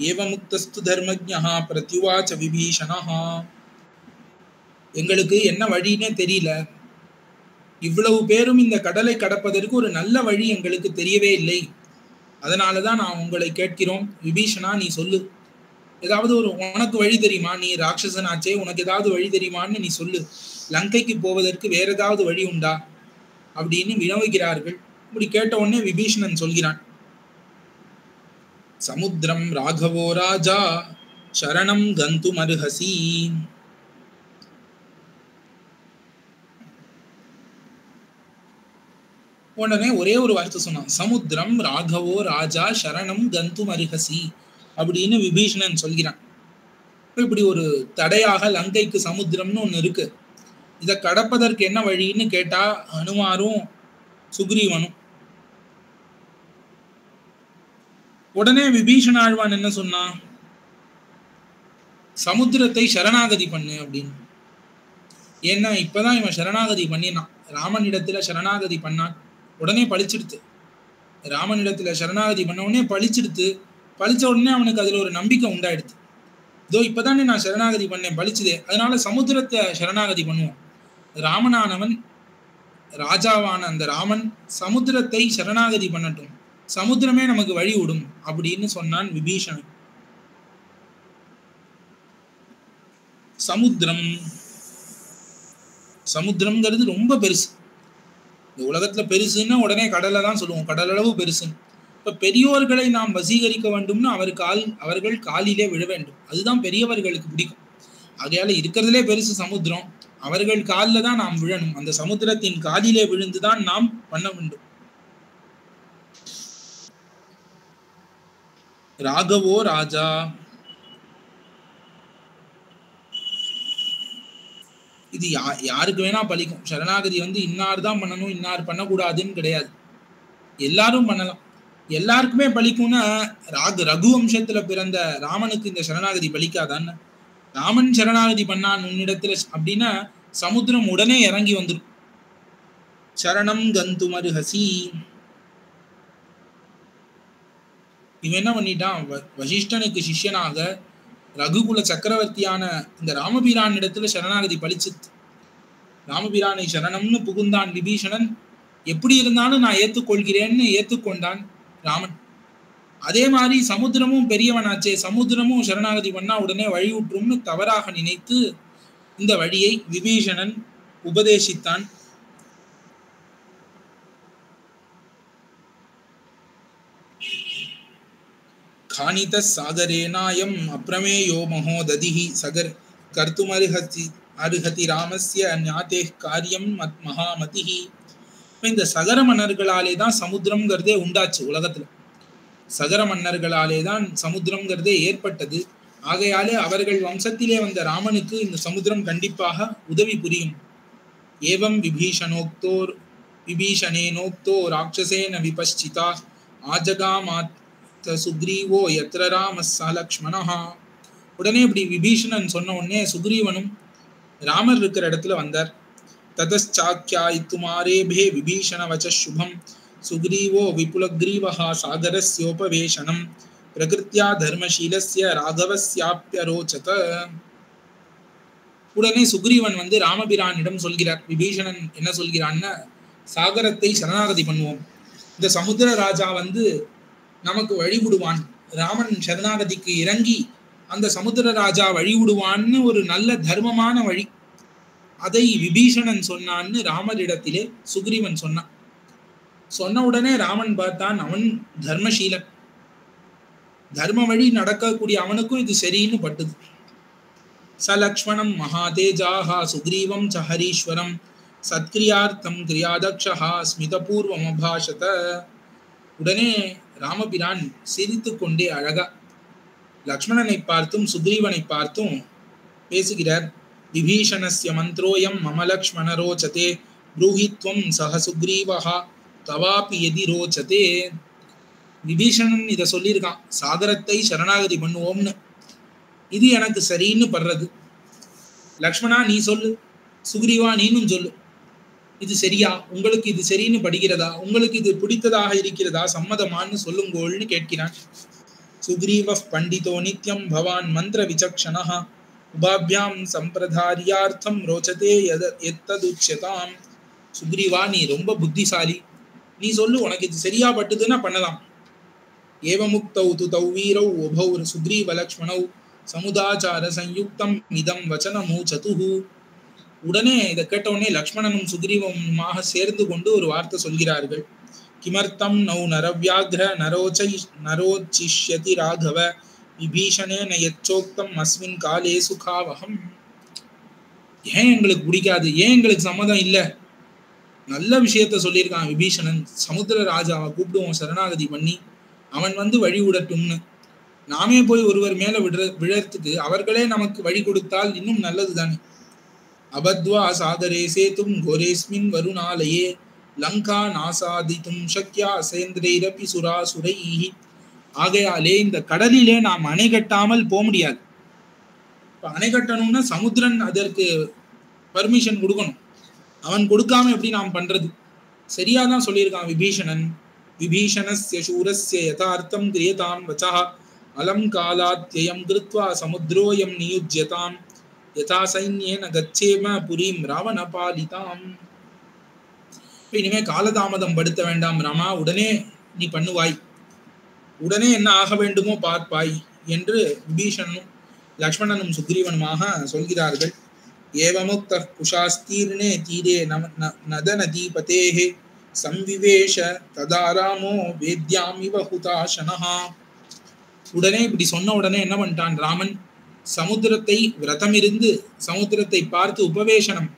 Speaker 5: ஏவமுக்தஸ்து தர்மஜ்ஞா பிரத்யுவாச்ச விபீஷணஹா. எங்களுக்கு என்ன வழின்னே தெரியல, இவ்வளவு பேரும் இந்த கடலை கடப்பதற்கு ஒரு நல்ல வழி எங்களுக்கு தெரியவே இல்லை. அதனாலதான் நான் உங்களை கேட்கிறோம். விபீஷணா, நீ சொல்லு, ஏதாவது ஒரு உனக்கு வழி தெரியுமா? நீ ராட்சசனாச்சே, உனக்கு ஏதாவது வழி தெரியுமான்னு நீ சொல்லு. லங்கைக்கு போவதற்கு வேற ஏதாவது வழி உண்டா அப்படின்னு வினவுகிறார்கள். இப்படி கேட்ட உடனே விபீஷணன் சொல்கிறான், சமுத்திரம் ராகவோ ராஜா சரணம் கந்தும் அருஹசி. உடனே ஒரே ஒரு வார்த்தை சொன்னான், சமுத்திரம் ராகவோ ராஜா சரணம் கந்தும் அருஹசி அப்படின்னு விபீஷணன் சொல்கிறான். இப்படி ஒரு தடையாக லங்கைக்கு சமுத்திரம்னு ஒண்ணு இருக்கு, இதை கடப்பதற்கு என்ன வழின்னு கேட்டா ஹனுமாரும் சுக்ரீவனும். உடனே விபீஷண ஆழ்வான் என்ன சொன்னான், சமுத்திரத்தை சரணாகதி பண்ணு அப்படின்னு. ஏன்னா இப்பதான் இவன் சரணாகதி பண்ணினான், ராமனிடத்துல சரணாகதி பண்ணான், உடனே பழிச்சிடுத்து. ராமனிடத்துல சரணாகதி பண்ண உடனே பழிச்சிடுத்து. பழிச்ச உடனே அவனுக்கு அதுல ஒரு நம்பிக்கை உண்டாயிடுது. இதோ இப்பதானே நான் சரணாகதி பண்ணேன், பழிச்சுதே, அதனால சமுத்திரத்தை சரணாகதி பண்ணுவோம். ராமனானவன், ராஜாவான அந்த ராமன் சமுத்திரத்தை சரணாகதி பண்ணட்டும், சமுத்திரமே நமக்கு வழி விடும் அப்படின்னு சொன்னான் விபீஷணன். சமுத்திரம்ங்கிறது ரொம்ப பெருசு. இந்த உலகத்துல பெருசுன்னா உடனே கடலை தான் சொல்லுவோம், கடலளவு பெருசுன்னு. இப்ப பெரியோர்களை நாம் வசீகரிக்க வேண்டும்னா அவர்கள் காலிலே விழ வேண்டும், அதுதான் பெரியவர்களுக்கு பிடிக்கும். ஆகையால இருக்கிறதுலே பெருசு சமுத்திரம், அவர்கள் காலில் தான் நாம் விழணும், அந்த சமுத்திரத்தின் காலிலே விழுந்துதான் நாம் பண்ண வேண்டும். ராகவோ ராஜா, இது யாருக்கு வேணா பலிக்கும். சரணாகதி இன்னார் தான் பண்ணணும், இன்னார் பண்ணக்கூடாதுன்னு கிடையாது, எல்லாரும் பண்ணலாம், எல்லாருக்குமே பலிக்கும்னா ரகு வம்சத்துல பிறந்த ராமனுக்கு இந்த சரணாகதி பலிக்காதான்னு? ராமன் சரணாகதி பண்ணான் உன்னிடத்துல அப்படின்னா சமுத்திரம் உடனே இறங்கி வந்துடும். சரணம் கந்துமருஹசி. இவன் என்ன பண்ணிட்டான், வசிஷ்டனுக்கு சிஷ்யனாக ரகுகுல சக்கரவர்த்தியான இந்த ராமபிரான் இடத்துல சரணாகதி பழிச்சு ராமபிரானை சரணம்னு புகுந்தான் விபீஷணன். எப்படி இருந்தாலும் நான் ஏத்துக்கொள்கிறேன்னு ஏத்துக்கொண்டான் ராமன். அதே மாதிரி சமுத்திரமும் பெரியவனாச்சே, சமுத்திரமும் சரணாகதி பண்ணா உடனே வழி விட்டுரும்னு தவறாக நினைத்து இந்த வழியை விபீஷணன் உபதேசித்தான். காணித சாகரேனாயம் அப்ரமேயோ மகோததிஹி சகர் கர்த்துமர்ஹதி அருஹதி ராமஸ்ய ஞாதே காரியம் மகாமதிஹி. இந்த சகர மன்னர்களாலே தான் சமுத்திரம்ங்கிறதே உண்டாச்சு. உலகத்துல சகர மன்னர்களாலே தான் சமுத்திரம்ங்கிறதே ஏற்பட்டது. ஆகையாலே அவர்கள் வம்சத்திலே வந்த ராமனுக்கு இந்த சமுத்திரம் கண்டிப்பாக உதவி புரியும். ஏவம் விபீஷணேனோக்தோ ராட்சசேன விபஷ்சிதா ஆஜகாமாத் சுக்ரீவோ யத்ர ராமஸ்ஸ லக்ஷ்மணஹா. உடனே இப்படி விபீஷணன் சொன்ன உடனே சுக்ரீவனும் ராமர் இருக்கிற இடத்துல வந்தார். ததச்சாக்கியாயித்துமாரேபே விபீஷண வச்ச சுபம் சுக்ரீவோ விபுலக்ரீவஹா சாகரஸ்யோபவேஷனம் பிரகிருத்யா தர்மசீலஸ்ய ராகவஸ்யாப்யரோச்சத. உடனே சுக்ரீவன் வந்து ராமபிரானிடம் சொல்கிறார். விபீஷணன் என்ன சொல்கிறான்னா, சாகரத்தை சரணாகதி பண்ணுவோம், இந்த சமுத்திர ராஜா வந்து நமக்கு வழிவிடுவான், ராமன் சரணாகதிக்கு இறங்கி அந்த சமுத்திர ராஜா வழிவிடுவான்னு ஒரு நல்ல தர்மமான வழி, அதை விபீஷணன் சொன்னான்னு ராமரிடத்திலே சுக்ரீவன் சொன்னான். சொன்ன உடனே ராமன் பார்த்தான், அவன் தர்மசீலன், தர்ம வழி நடக்கக்கூடிய அவனுக்கும் இது சரின்னு பட்டுது. ச லக்ஷ்மணம் மகாதேஜாஹா சுக்ரீவம் ச ஹரீஸ்வரம் சத்கிரியார்த்தம் கிரியாதக்ஷஹா ஸ்மிதபூர்வம் அபாஷத. உடனே ராமபிரான் சிரித்து கொண்டே அழகா லக்ஷ்மணனை பார்த்தும் சுக்ரீவனை பார்த்தும் பேசுகிறார். விபீஷணஸ்ய மந்த்ரோயம் மம லக்ஷ்மண ரோச்சதே ப்ரூஹித்வம் சஹ சுக்ரீவஹா தவாபி எதி ரோச்சதே. விபீஷணன் இதை சொல்லியிருக்கான், சாகரத்தை சரணாகதி பண்ணுவோம்னு. இது எனக்கு சரின்னு படுறது. லக்ஷ்மணா நீ சொல்லு, சுக்ரீவா நீனும் சொல்லு, இது சரியா, உங்களுக்கு இது சரின்னு படுகிறதா, உங்களுக்கு இது பிடித்ததாக இருக்கிறதா, சம்மதமான்னு சொல்லுங்கோள்னு கேட்கிறான். சுக்ரீவ பண்டிதோ நித்யம் பவான் மந்திர விசக்ஷணஹ உபாபியாம் சம்பிரதாரியார்த்தம் ரோச்சதே எத்ததுச்யதாம். சுக்ரீவா நீ ரொம்ப புத்திசாலி, நீ சொல்லு, உனக்கு இது சரியா பட்டுதுன்னா பண்ணலாம். ஏவமுக்தௌ து தௌ வீரௌ உபௌ சுக்ரீவ லக்ஷ்மணௌ சமுதாச்சார சயுக்தம் இதம் வச்சனமூச்சதுஹு. உடனே இதை கேட்ட உடனே லக்ஷ்மணனும் சுக்ரீவனுமாக சேர்ந்து கொண்டு ஒரு வார்த்தை சொல்கிறார்கள். கிமர்த்தம் நௌ நரவ்யாக்ர நரோச்சிஷ்யதி ராகவ விபீஷணேன யச்சோக்தம் அஸ்மின் காலே சுகாவகம். ஏன் எங்களுக்கு பிடிக்காது, ஏன் எங்களுக்கு சம்மதம் இல்லை, நல்ல விஷயத்த சொல்லியிருக்கான் விபீஷணன். சமுத்திர ராஜாவை கூப்பிடுவோம் சரணாகதி பண்ணி, அவன் வந்து வழி விடட்டும்னு. நாமே போய் ஒருவர் மேல விழறதுக்கு அவர்களே நமக்கு வழி கொடுத்தால் இன்னும் நல்லது தானே. அபத்வா சாகரே சேதும் கோரேஸ்மின் வருணாலயே லங்கா நாசாதித்தும் சக்யா சேந்திரைரபி சுராசுரைஹி. ஆகையாலே இந்த கடலிலே நாம் அணை கட்டாமல் போக முடியாது. அணை கட்டணும்னா சமுத்திரன் அதற்கு பர்மிஷன் கொடுக்கணும், அவன் கொடுக்காம எப்படி நாம் பண்றது? சரியாதான் சொல்லியிருக்கான் விபீஷணன். விபீஷணஸ்ய சூரஸ்ய யதார்த்தம் கிரியதாம் வச்சஹ அலம் காலாத்யயம் கிருத்வா சமுத்ரோயம் நியுஜ்யதாம் யதா சைன்யேன கச்சேம புரீம் ராவண பாலிதாம். இனிமே காலதாமதம் படுத்த வேண்டாம் ராமா, உடனே நீ பண்ணுவாய், உடனே என்ன ஆக வேண்டுமோ பார்ப்பாய் என்று விபீஷணனும் லக்ஷ்மணனும் சுக்ரீவனுமாக சொல்கிறார்கள். ஏவமுக்த குஷாஸ்தீர்ணே தீரே நத நதீபதேஹே சம்விவேஷ ததாராமோ வேத்யாமிவ ஹுதாசனஹா. உடனே இப்படி சொன்ன உடனே என்ன பண்ணிட்டான் ராமன், சமுத்திரத்தை விரதம் இருந்து சமுத்திரத்தை பார்த்து உபவேசனம்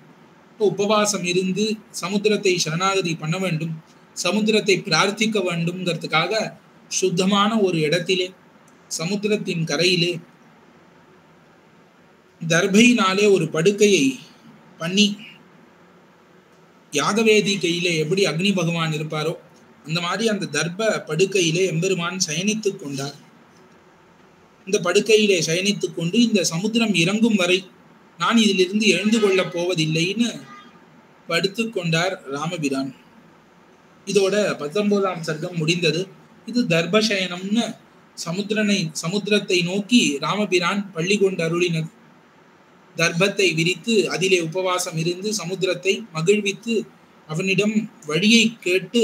Speaker 5: உபவாசம் இருந்து சமுத்திரத்தை சரணாகதி பண்ண வேண்டும், சமுத்திரத்தை பிரார்த்திக்க வேண்டும்ங்கிறதுக்காக சுத்தமான ஒரு இடத்திலே சமுத்திரத்தின் கரையிலே தர்பையினாலே ஒரு படுக்கையை பண்ணி, யாகவேதி கையிலே எப்படி அக்னி பகவான் இருப்பாரோ அந்த மாதிரி அந்த தர்ப படுக்கையிலே எம்பெருமான் சயனித்துக் கொண்டார். இந்த படுக்கையிலே சயனித்துக் கொண்டு இந்த சமுத்திரம் இறங்கும் வரை நான் இதிலிருந்து எழுந்து கொள்ளப் போவதில்லைன்னு படுத்து கொண்டார் ராமபிரான். இதோட 19ஆம் சர்க்கம் முடிந்தது. இது தர்பசயனம்னு சமுத்திரத்தை நோக்கி ராமபிரான் பள்ளி கொண்டு அருளினது. தர்பத்தை விரித்து அதிலே உபவாசம் இருந்து சமுத்திரத்தை மகிழ்வித்து அவனிடம் வழியை கேட்டு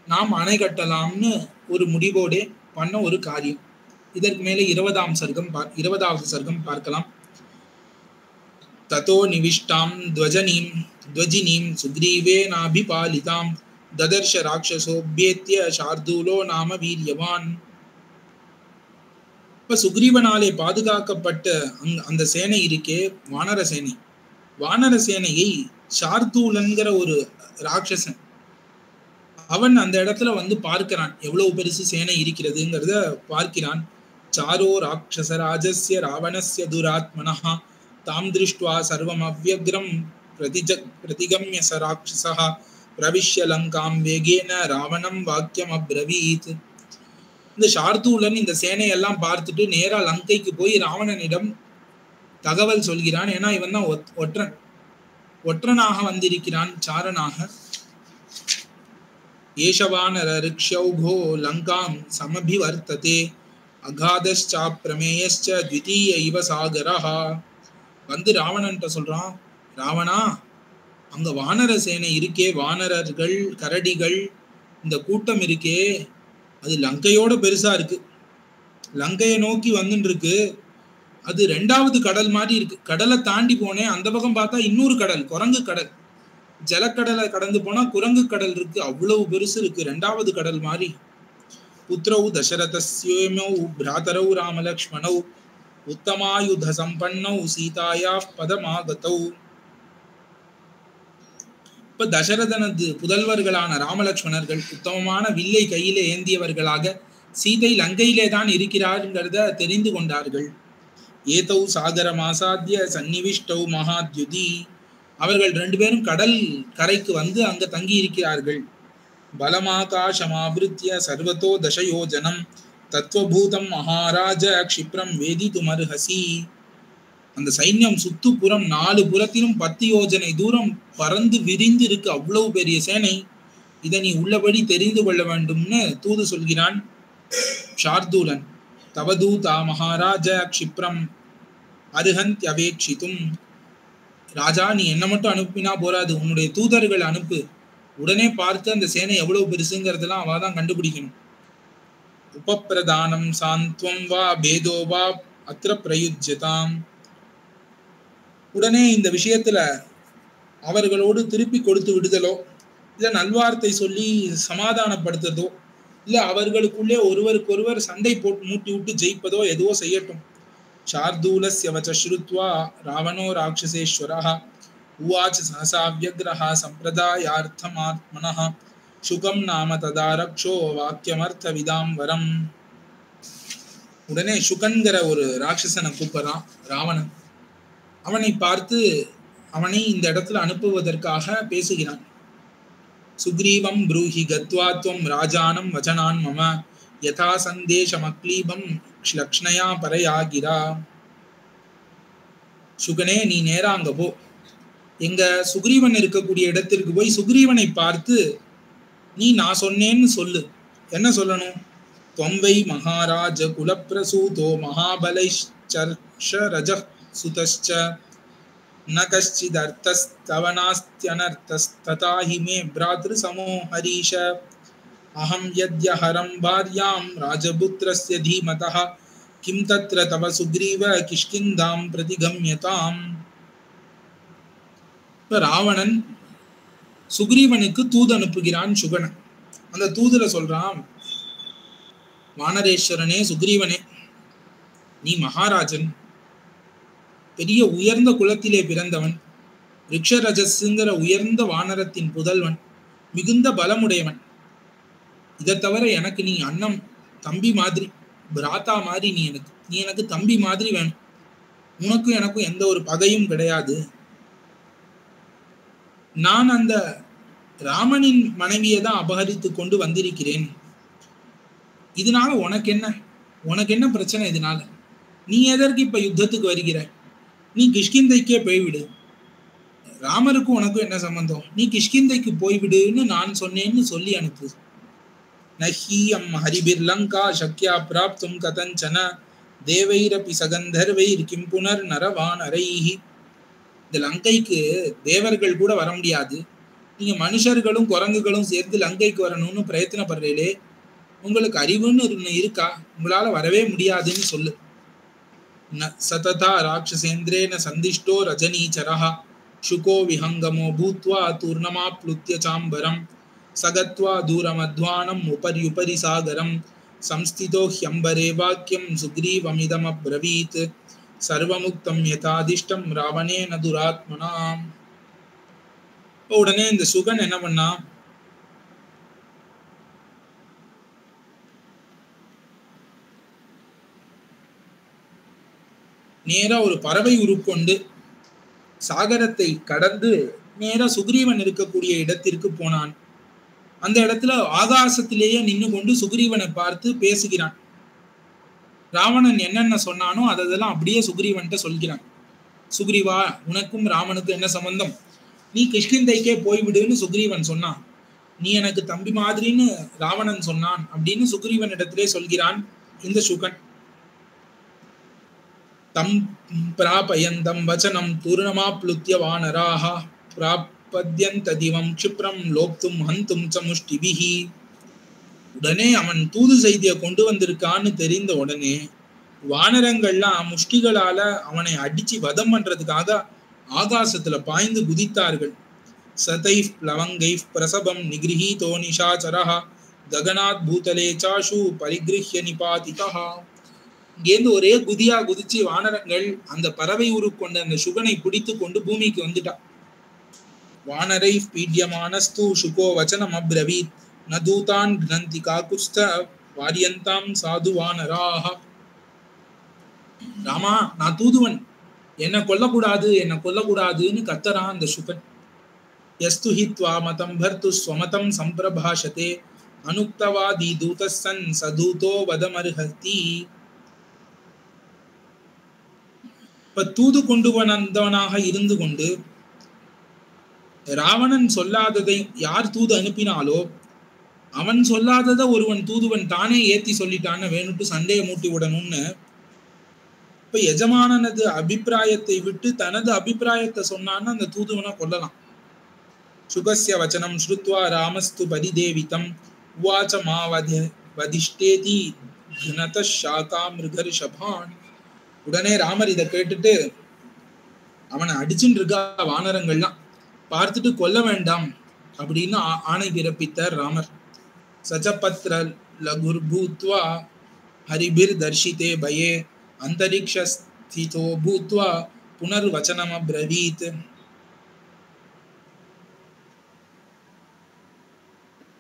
Speaker 5: நாம் அணை கட்டலாம்னு ஒரு முடிவோடே பண்ண ஒரு காரியம். இதற்கு மேலே 20வது சர்க்கம் பார்க்கலாம். ததோ நிவிஷ்டாம் துவஜினீம் சுக்ரீவேனாபிபாலிதாம் ததர்ஷ ராட்சசோப்யேத்ய சார்தூலோ நாம வீரியவான். இப்ப சுக்ரீவனாலே பாதுகாக்கப்பட்ட அந்த சேனை இருக்கே, வானர சேனையை சார்தூலன்கிற ஒரு ராட்சசன் அவன் அந்த இடத்துல வந்து பார்க்கிறான், எவ்வளவு பெருசு சேனை இருக்கிறதுங்கிறத பார்க்கிறான். சாரோ ராட்சச ராஜஸ்ய ராவணஸ்ய துராத்மனஹ தாம் திருஷ்டுவா சர்வம் அவ்யக்ரம் பிரதிகம்ய ச ராட்சசஹ பிரவிஷ்ய லங்காம் வேகேன ராவணம் வாக்கியம் அப்ரவீத். இந்த சார்தூலன் இந்த சேனையெல்லாம் பார்த்துட்டு நேரா லங்கைக்கு போய் ராவணனிடம் தகவல் சொல்கிறான். ஏன்னா இவன் தான் ஒற்றனாக வந்திருக்கிறான், சாரனாக. ஏஷவானர ரிக்ஷௌகோ லங்காம் சமபிவர்த்ததே அகாதஷ்சா பிரமேயஸ்ச த்விதீய இவ சாகரஹ. வந்து ராவணன்ட்ட சொல்றான், ராவணா அங்க வானர சேனை இருக்கே, வானரர்கள் கரடிகள் இந்த கூட்டம் இருக்கே, அது லங்கையோட பெருசா இருக்கு, லங்கையை நோக்கி வந்துட்டு இருக்கு. அது 2வது கடல் மாதிரி இருக்கு. கடலை தாண்டி போனேன், அந்த பக்கம் பார்த்தா இன்னொரு கடல், குரங்கு கடல். ஜலக்கடலை கடந்து போனா குரங்கு கடல் இருக்கு, அவ்வளவு பெருசு இருக்கு, 2வது கடல் மாதிரி. புத்திரௌ தசரதஸ்யோமௌ பிராதரௌ ராமலக்ஷ்மணௌ உத்தமாயுத சம்பன்னௌ சீதாயா பதமாகதௌ. இப்ப தசரதனது புதல்வர்களான ராமலக்ஷ்மணர்கள் உத்தமமான வில்லை கையிலே ஏந்தியவர்களாக சீதை லங்கையிலே தான் இருக்கிறார்ங்கிறத தெரிந்து கொண்டார்கள். ஏதௌ சாகரமாசாத்திய சந்நிவிஷ்டௌ மகாத்யுதி. அவர்கள் 2 பேரும் கடல் கரைக்கு வந்து அங்க தங்கி இருக்கிறார்கள். பலமாகாசமாவிருத்திய சர்வதோ தசயோஜனம் தத்வபூதம் மகாராஜ க்ஷிப்ரம் வேதிதுமர்ஹசி. அந்த சைன்யம் சுத்துப்புறம் 4 புறத்திலும் 10 யோஜனை தூரம் பறந்து விரிந்து இருக்கு, அவ்வளவு பெரிய சேனை. இதை நீ உள்ளபடி தெரிந்து கொள்ள வேண்டும்னு தூது சொல்கிறான் ஷார்தூலன். தவதூதா மகாராஜ க்ஷிப்ரம் அருஹந்த்யவேக்ஷிதும். ராஜா, நீ என்ன மட்டும் அனுப்பினா போராது, உன்னுடைய தூதர்கள் அனுப்பு, உடனே பார்த்து அந்த சேனை எவ்வளவு பெருசுங்கிறதெல்லாம் அவதான் கண்டுபிடிக்கணும். உபப்பிரதானம் சாந்த்வம் வா பேதோ வா அத்திர பிரயுஜ்யதாம். உடனே இந்த விஷயத்துல அவர்களோடு திருப்பி கொடுத்து விடுதலோ, இல்ல நல்வார்த்தை சொல்லி சமாதானப்படுத்துறதோ, இல்ல அவர்களுக்குள்ளே ஒருவருக்கொருவர் சண்டை போட்டு மூட்டி விட்டு ஜெயிப்பதோ எதுவோ செய்யட்டும். சார்தூலஸ்ய வச ஸ்ருத்வா ராவணோ ராட்சசேஸ்வரஹ உவாச்ச சஹசா வியக்ரஹ சம்பிரதாயார்த்தமாத்மனஹ சுகம் நாம ததா ரக்ஷோ வாக்கியமர்த்த விதாம் வரம். உடனே சுகன்கிற ஒரு ராட்சசனை கூப்பிடுறான் ராவணன். அவனை பார்த்து அவனை இந்த இடத்துல அனுப்புவதற்காக பேசுகிறான். சுக்ரீவம் ப்ரூஹி கத்வாத்வம் ராஜானம் வச்சனான் மம யதா சந்தேஷமக்லீபம் லக்ஷ்ணயா பரையாகிரா. சுகனே, நீ நேரா அங்க போ, எங்க சுக்ரீவன் இருக்கக்கூடிய இடத்திற்கு போய் சுக்ரீவனை பார்த்து நீ நான் சொன்னேன்னு சொல்லு. என்ன சொல்லணும்? தொம்வை மகாராஜ குலப்பிரசூதோ மகாபலைச்சர்ஷரஜ சுதஸ்ச ந கஷ்சிதர்த்தஸ்தவனாஸ்த்யனர்த்தஸ்ததா ஹி மே பிராத்ரு சமோ ஹரீஷ அஹம் யத்யஹரம் பார்யாம் ராஜபுத்ரஸ்ய தீமதஹ கிம் தத்ர தவ சுக்ரீவ கிஷ்கிந்தாம் பிரதிகம்யதாம். ராவணன் சுக்ரீவனுக்கு தூது அனுப்புகிறான் சுகனன். அந்த தூதுல சொல்றான், வானரேஸ்வரனே சுக்ரீவனே, நீ மகாராஜன், பெரிய உயர்ந்த குலத்திலே பிறந்தவன், ரிக்ஷரஜஸ்ங்கிற உயர்ந்த வானரத்தின் புதல்வன், மிகுந்த பலமுடையவன். இதை தவிர எனக்கு நீ அண்ணன் தம்பி மாதிரி, பிராத்தா மாதிரி, நீ எனக்கு தம்பி மாதிரி வேணும். உனக்கும் எனக்கும் எந்த ஒரு பகையும் கிடையாது. நான் அந்த ராமனின் மனைவியை தான் அபகரித்து கொண்டு வந்திருக்கிறேன். இதனால உனக்கு என்ன பிரச்சனை? இதனால நீ எதற்கு இப்ப யுத்தத்துக்கு வருகிற? நீ கிஷ்கிந்தைக்கே போய்விடு. ராமருக்கும் உனக்கும் என்ன சம்பந்தம்? நீ கிஷ்கிந்தைக்கு போய்விடுன்னு நான் சொன்னேன்னு சொல்லி அனுப்பு. நஹீயம் ஹரிபிர்லங்கா சக்யா பிராப்தும் கதஞ்சன தேவைரபி சகந்தர்வைர் கிம் புனர் நரவானரைஹி. இந்த லங்கைக்கு தேவர்கள் கூட வர முடியாது, நீங்க மனுஷர்களும் குரங்குகளும் சேர்ந்து லங்கைக்கு வரணும்னு பிரயத்தனப்படுறீங்களே, உங்களுக்கு அறிவுன்னு இருக்கா? உங்களால வரவே முடியாதுன்னு சொல்லு. சததா ராட்சசேந்திரேன சந்திஷ்டோ ரஜனீச்சரஹ சுகோ விஹங்கமோ பூத்வா தூர்ணமாப்ளுத்ய சாம்பரம் சகத்வா தூரமத்வானம் உபரி சாகரம் சம்ஸ்திதோ ஹ்யம்பரே வாக்கியம் சுக்ரீவமிதமப்ரவீத் சர்வமுக்தம் யதாதிஷ்டம் ராவணேன துராத்மனாம். உடனே இந்த சுகன் என்ன பண்ணா, நேரா ஒரு பறவை உருக்கொண்டு சாகரத்தை கடந்து நேரா சுக்ரீவன் இருக்கக்கூடிய இடத்திற்கு போனான். அந்த இடத்துல ஆகாசத்திலேயே நின்று கொண்டு சுக்ரீவனை பார்த்து பேசுகிறான். ராவணன் என்னென்ன சொன்னானோ அதெல்லாம் அப்படியே சுக்ரீவன்ட்ட சொல்கிறான். சுக்ரீவா, உனக்கும் ராமனுக்கும் என்ன சம்பந்தம்? நீ கிஷ்கிந்தைக்கே போய்விடுன்னு சுக்ரீவன் சொன்னான். நீ எனக்கு தம்பி மாதிரின்னு ராவணன் சொன்னான் அப்படின்னு சுக்ரீவன் இடத்திலே சொல்கிறான் இந்த சுகன். தம் பிராபயந்தம் வச்சனம் தூர்ணமாப்ளுத்ய வானராஹ பிராபத்யந்த திவம் க்ஷிப்ரம் லோப்தும் ஹந்தும் ச முஷ்டிபிஹி. உடனே அவன் தூது செய்தியை கொண்டு வந்திருக்கான்னு தெரிந்த உடனே வானரங்கள்லாம் முஷ்டிகளால அவனை அடிச்சு வதம் பண்றதுக்காக ஆகாசத்துல பாய்ந்து குதித்தார்கள். சதைஃப் பிளவங்கைஃப் பிரசபம் நிகிரஹீதோ நிஷாச்சரஹ ககனாத் பூதலே சாஷு பரிகிருஹ்ய நிபாதிதஹ. இங்கேருந்து ஒரே குதியா குதிச்சு வானரங்கள் அந்த பறவை உருக்கொண்ட அந்த சுகனை பிடித்து கொண்டு பூமிக்கு வந்துட்டான். வானரை பீட்யமானஸ்து சுகோ வச்சனம் அப்ரவீத் நதூதான் க்னந்தி காகுஸ்த வாரியந்தாம் சாது வானராஹ. ராமா, நான் தூதுவன், என்ன கொல்லக்கூடாது, என்ன கொல்லக்கூடாதுன்னு கத்தரான் அந்த சுகன். யஸ்து ஹித்வா மதம் பர்த்து ஸ்வமதம் சம்பிரபாஷதே அனுக்தவாதி தூதஸ்ஸன் சதூதோ வதமர்ஹதி. இப்ப தூது கொண்டு வந்தவனாக இருந்து கொண்டு ராவணன் சொல்லாததை யார் தூது அனுப்பினாலோ அவன் சொல்லாததை ஒருவன் தூதுவன் தானே ஏத்தி சொல்லிட்டான்னு வேணுட்டு சண்டையை மூட்டி விடணும்னு இப்ப எஜமானனது அபிப்பிராயத்தை விட்டு தனது அபிப்பிராயத்தை சொன்னான்னு அந்த தூதுவனை கொல்லலாம். சுகஸ்ய வச்சனம் ஸ்ருத்வா ராமஸ்து பரிதேவிதம் உவாச்ச வதிஷ்டேதி குணத ஷாகா மிருகர்ஷபான். உடனே ராமர் இதை கேட்டுட்டு அவனை அடிச்சுட்டு இருக்கா வானரங்கள்லாம் பார்த்துட்டு கொல்ல வேண்டாம் அப்படின்னு ஆணை பிறப்பித்தார் ராமர். சச்சபத்ர லகுர் பூத்வா ஹரிபிர் தர்ஷிதே பயே அந்தரிக்ஷஸ்திதோ பூத்வா புனர்வச்சனம் அப்ரவீத்.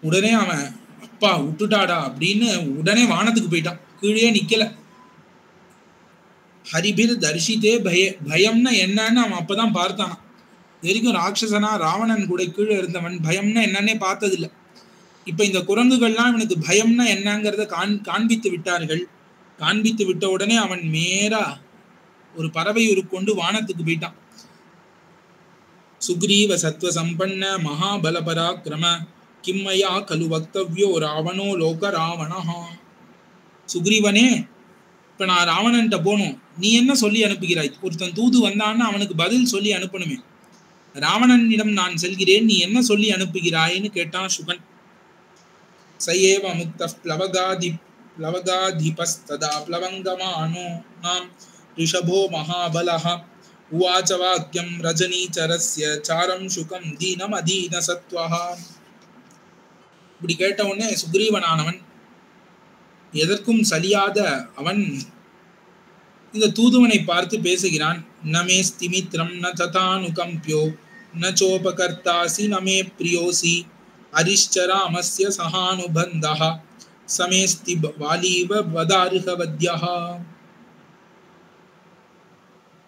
Speaker 5: உடனே அவன் அப்பா விட்டுட்டாடா அப்படின்னு உடனே வானத்துக்கு போயிட்டான், கீழே நிக்கல. ஹரிபிர் தர்ஷிதே பயம்னா என்னன்னு அவன் அப்பதான் பார்த்தான். இது வரைக்கும் ராட்சசனா ராவணன் கூட கீழே இருந்தவன் பயம்னா என்னன்னே பார்த்ததில்லை. இப்ப இந்த குரங்குகள்லாம் இவனுக்கு பயம்னா என்னங்கிறத காண்பித்து விட்டார்கள். காண்பித்து விட்ட உடனே அவன் மேரா ஒரு பறவை உருக்கொண்டு வானத்துக்கு போயிட்டான். சுக்ரீவ சத்வ சம்பன்ன மகாபல பராக்கிரம கிம்மையா கலு வக்தவ்யோ ராவணோ லோக ராவணஹா. சுக்ரீவனே, இப்ப நான் ராவணன்ட்ட போனோம், நீ என்ன சொல்லி அனுப்புகிறாய்? ஒருத்தன் தூது வந்தான்னு அவனுக்கு பதில் சொல்லி அனுப்பணுமே. ராவணனிடம் நான் செல்கிறேன், நீ என்ன சொல்லி அனுப்புகிறாய்ன்னு கேட்டான் சுகன். சயேவ முக்த பிளவகாதிபஸ்ததா பிளவங்கமானோ நாம் ரிஷபோ மகாபலஹ உவாச்ச வாக்கியம் ரஜனீச்சரஸ்ய சாரம் சுகம் தீனம் அதீன சத்வஹா. இப்படி கேட்ட உடனே சுக்ரீவனானவன் எதற்கும் சலியாத அவன் இந்த தூதுவனை பார்த்து பேசுகிறான். நமே ஸ்திமித்ரம் ந ததானுகம்பியோ ந சோபகர்த்தாசி நமே பிரியோசி அரிஷ்சராமஸ்ய சஹானுபந்தஹ சமேஸ்தி வாலீவ வதாருஹவத்யஹ.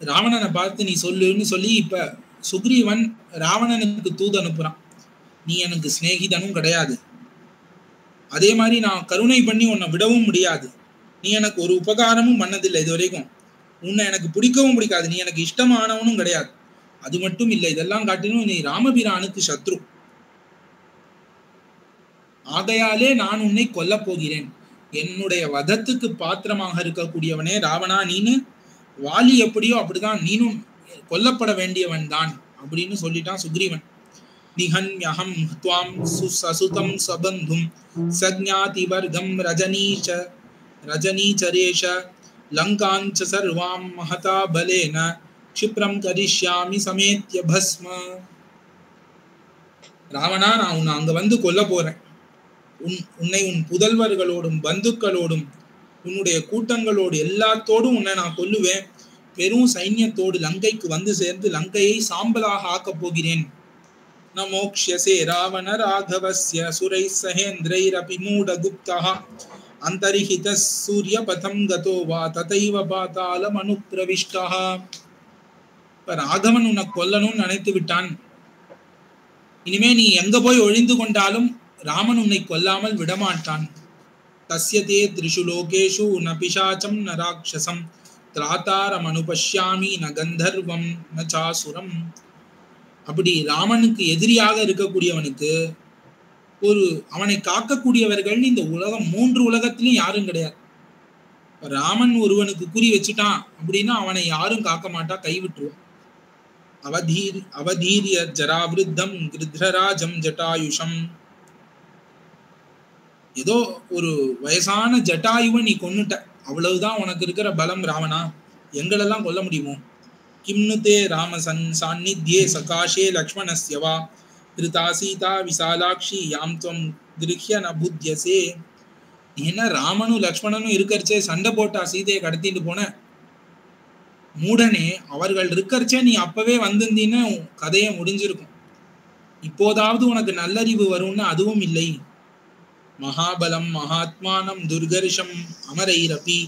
Speaker 5: ராவணனை பார்த்து நீ சொல்லுன்னு சொல்லி இப்ப சுக்ரீவன் ராவணனுக்கு தூது அனுப்புறான். நீ எனக்கு சிநேகிதனும் கிடையாது, அதே மாதிரி நான் கருணை பண்ணி உன்னை விடவும் முடியாது, நீ எனக்கு ஒரு உபகாரமும் பண்ணதில்லை இது வரைக்கும், உன்னை எனக்கு பிடிக்கவும் பிடிக்காது, நீ எனக்கு இஷ்டமானவனும் கிடையாது. அது மட்டும் இல்லை, இதெல்லாம் காட்டிலும் நீ ராமபிரானுக்கு சத்ரு. ஆகையாலே நான் உன்னை கொல்லப் போகிறேன். என்னுடைய வதத்துக்கு பாத்திரமாக இருக்கக்கூடியவனே ராவணா, நீனு வாலி எப்படியோ அப்படிதான் நீனும் கொல்லப்பட வேண்டியவன் தான் அப்படின்னு சொல்லிட்டான் சுக்ரீவன். நிஹன்யஹம் த்வாம் சசுதம் சபந்தும் சஜ்ஞாதி வர்க்கம் ரஜனீச்சரேஷ லங்காஞ்ச சர்வாம் மஹதா பலேன க்ஷிப்ரம் கரிஷ்யாமி சமேத்ய பஸ்ம. ராவணா, நான் உன்னை அங்க வந்து கொல்ல போறேன். உன்னை உன் புதல்வர்களோடும் பந்துக்களோடும் உன்னுடைய கூட்டங்களோடு எல்லாத்தோடும் உன்னை நான் கொல்லுவேன். பெரும் சைன்யத்தோடு லங்கைக்கு வந்து சேர்ந்து லங்கையை சாம்பலாக ஆக்கப் போகிறேன். நமோக்ஷ்யசே ராவண ராகவஸ்ய சுரை சஹேந்திரைரபி மூடகுப்தஹ அந்தரிஹித சூரிய பதம் கதோ வா ததைவ பாதாளம் அனுப்பிரவிஷ்டஹ. இப்ப ராகவன் உன்னை கொல்லணும்னு நினைத்து விட்டான். இனிமே நீ எங்க போய் ஒழிந்து கொண்டாலும் ராமன் உன்னை கொல்லாமல் விடமாட்டான். தஸ்யதே த்ரிஷு லோகேஷு ந பிசாசம் ந ராட்சசம் திராதாரம் அனுபஷ்யாமி ந கந்தர்வம் ந சாசுரம். அப்படி ராமனுக்கு எதிரியாக இருக்கக்கூடியவனுக்கு அவனை காக்கக்கூடியவர்கள் இந்த உலகம் 3 உலகத்திலும் யாரும் கிடையாது. ராமன் ஒருவனுக்கு குறி வச்சுட்டான் அப்படின்னா அவனை யாரும் காக்க மாட்டா, கைவிட்டுருவான். அவதீரிய ஜராவிருத்தம் கிருத்ரராஜம் ஜட்டாயுஷம். ஏதோ ஒரு வயசான ஜட்டாயுவை நீ கொன்னுட்ட, அவ்வளவுதான் உனக்கு இருக்கிற பலம் ராவணா. எங்களெல்லாம் கொல்ல முடியுமோ? கிம்னுதே ராம சாநித்யே சகாஷே லக்ஷ்மணஸ்யவா கிருதா சீதா விசாலாட்சி யாம் துவம் கிருஹ்ய ந புத்யசே. நீ என்ன ராமனும் லக்ஷ்மணனும் இருக்கறச்சே சண்டை போட்டா சீதையை கடத்திட்டு போன? மூடனே, அவர்கள் இருக்கறச்சே நீ அப்பவே வந்திருந்தீன்னு கதையை முடிஞ்சிருக்கும். இப்போதாவது உனக்கு நல்லறிவு வரும்னு அதுவும் இல்லை. மகாபலம் மகாத்மானம் துர்கர்ஷம் அமரைரபி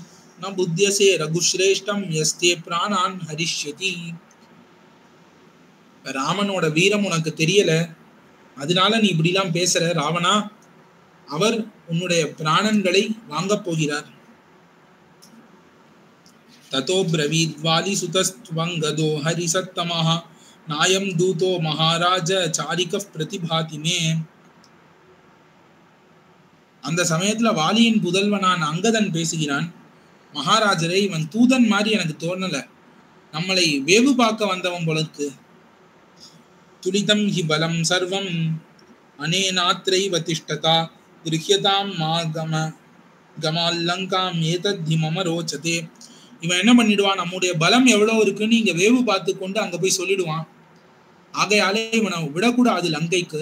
Speaker 5: ந புத்தியசே ரகுஸ்ரேஷ்டம் யஸ்தே பிராணான் ஹரிஷ்யதி. ராமனோட வீரம் உனக்கு தெரியல, அதனால நீ இப்படிலாம் பேசுற ராவணா. அவர் உன்னுடைய பிராணன்களை வாங்கப் போகிறார். ததோ பிரவீத் வாலி சுதஸ்த்வங்கதோ ஹரிசத்தமஹ நாயம் தூதோ மகாராஜ சாரிக பிரதிபாதிமே. அந்த சமயத்துல வாலியின் புதல்வனான் அங்கதன் பேசுகிறான். மகாராஜரை, இவன் தூதன் மாதிரி எனக்கு தோணல, நம்மளை வேவு பார்க்க வந்தவன் போலக்கு. துலிதம் ஹி பலம் சர்வம் அனேனாத்ரைவ திஷ்டதா கிருஹ்யதாம் மா கமால்லங்காம் ஏதத்தி மம ரோச்சதே. இவன் என்ன பண்ணிடுவான், நம்முடைய பலம் எவ்வளவு இருக்குன்னு இங்க வேவு பார்த்து கொண்டு அங்க போய் சொல்லிடுவான். ஆகையாலே இவனை விடக்கூடாது லங்கைக்கு.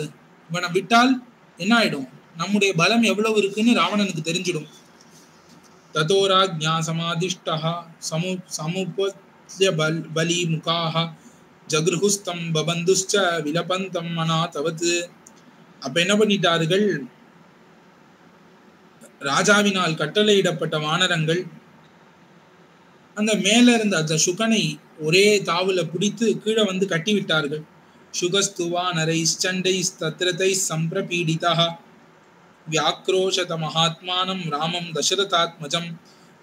Speaker 5: இவனை விட்டால் என்ன ஆயிடும், நம்முடைய பலம் எவ்வளவு இருக்குன்னு ராவணனுக்கு தெரிஞ்சிடும். ததோராஜ்ஞா சமாதிஷ்டஹ சமுபத்ய பலி முகாஹ ஜக்ருஹுஸ்தம் பபந்துஷ்ச விலபந்தம் அநாதவத். அப்ப என்ன பண்ணிட்டார்கள், ராஜாவினால் கட்டளையிடப்பட்ட வானரங்கள் அந்த மேல இருந்த அந்த சுகனை ஒரே தாவுல பிடித்து கீழே வந்து கட்டி விட்டார்கள். சுகஸ்துவா நரை சண்டை தத்ரதை சம்பிரபீடிதா வியாக்ரோஷத மகாத்மானம் ராமம் தசரதாத்மஜம்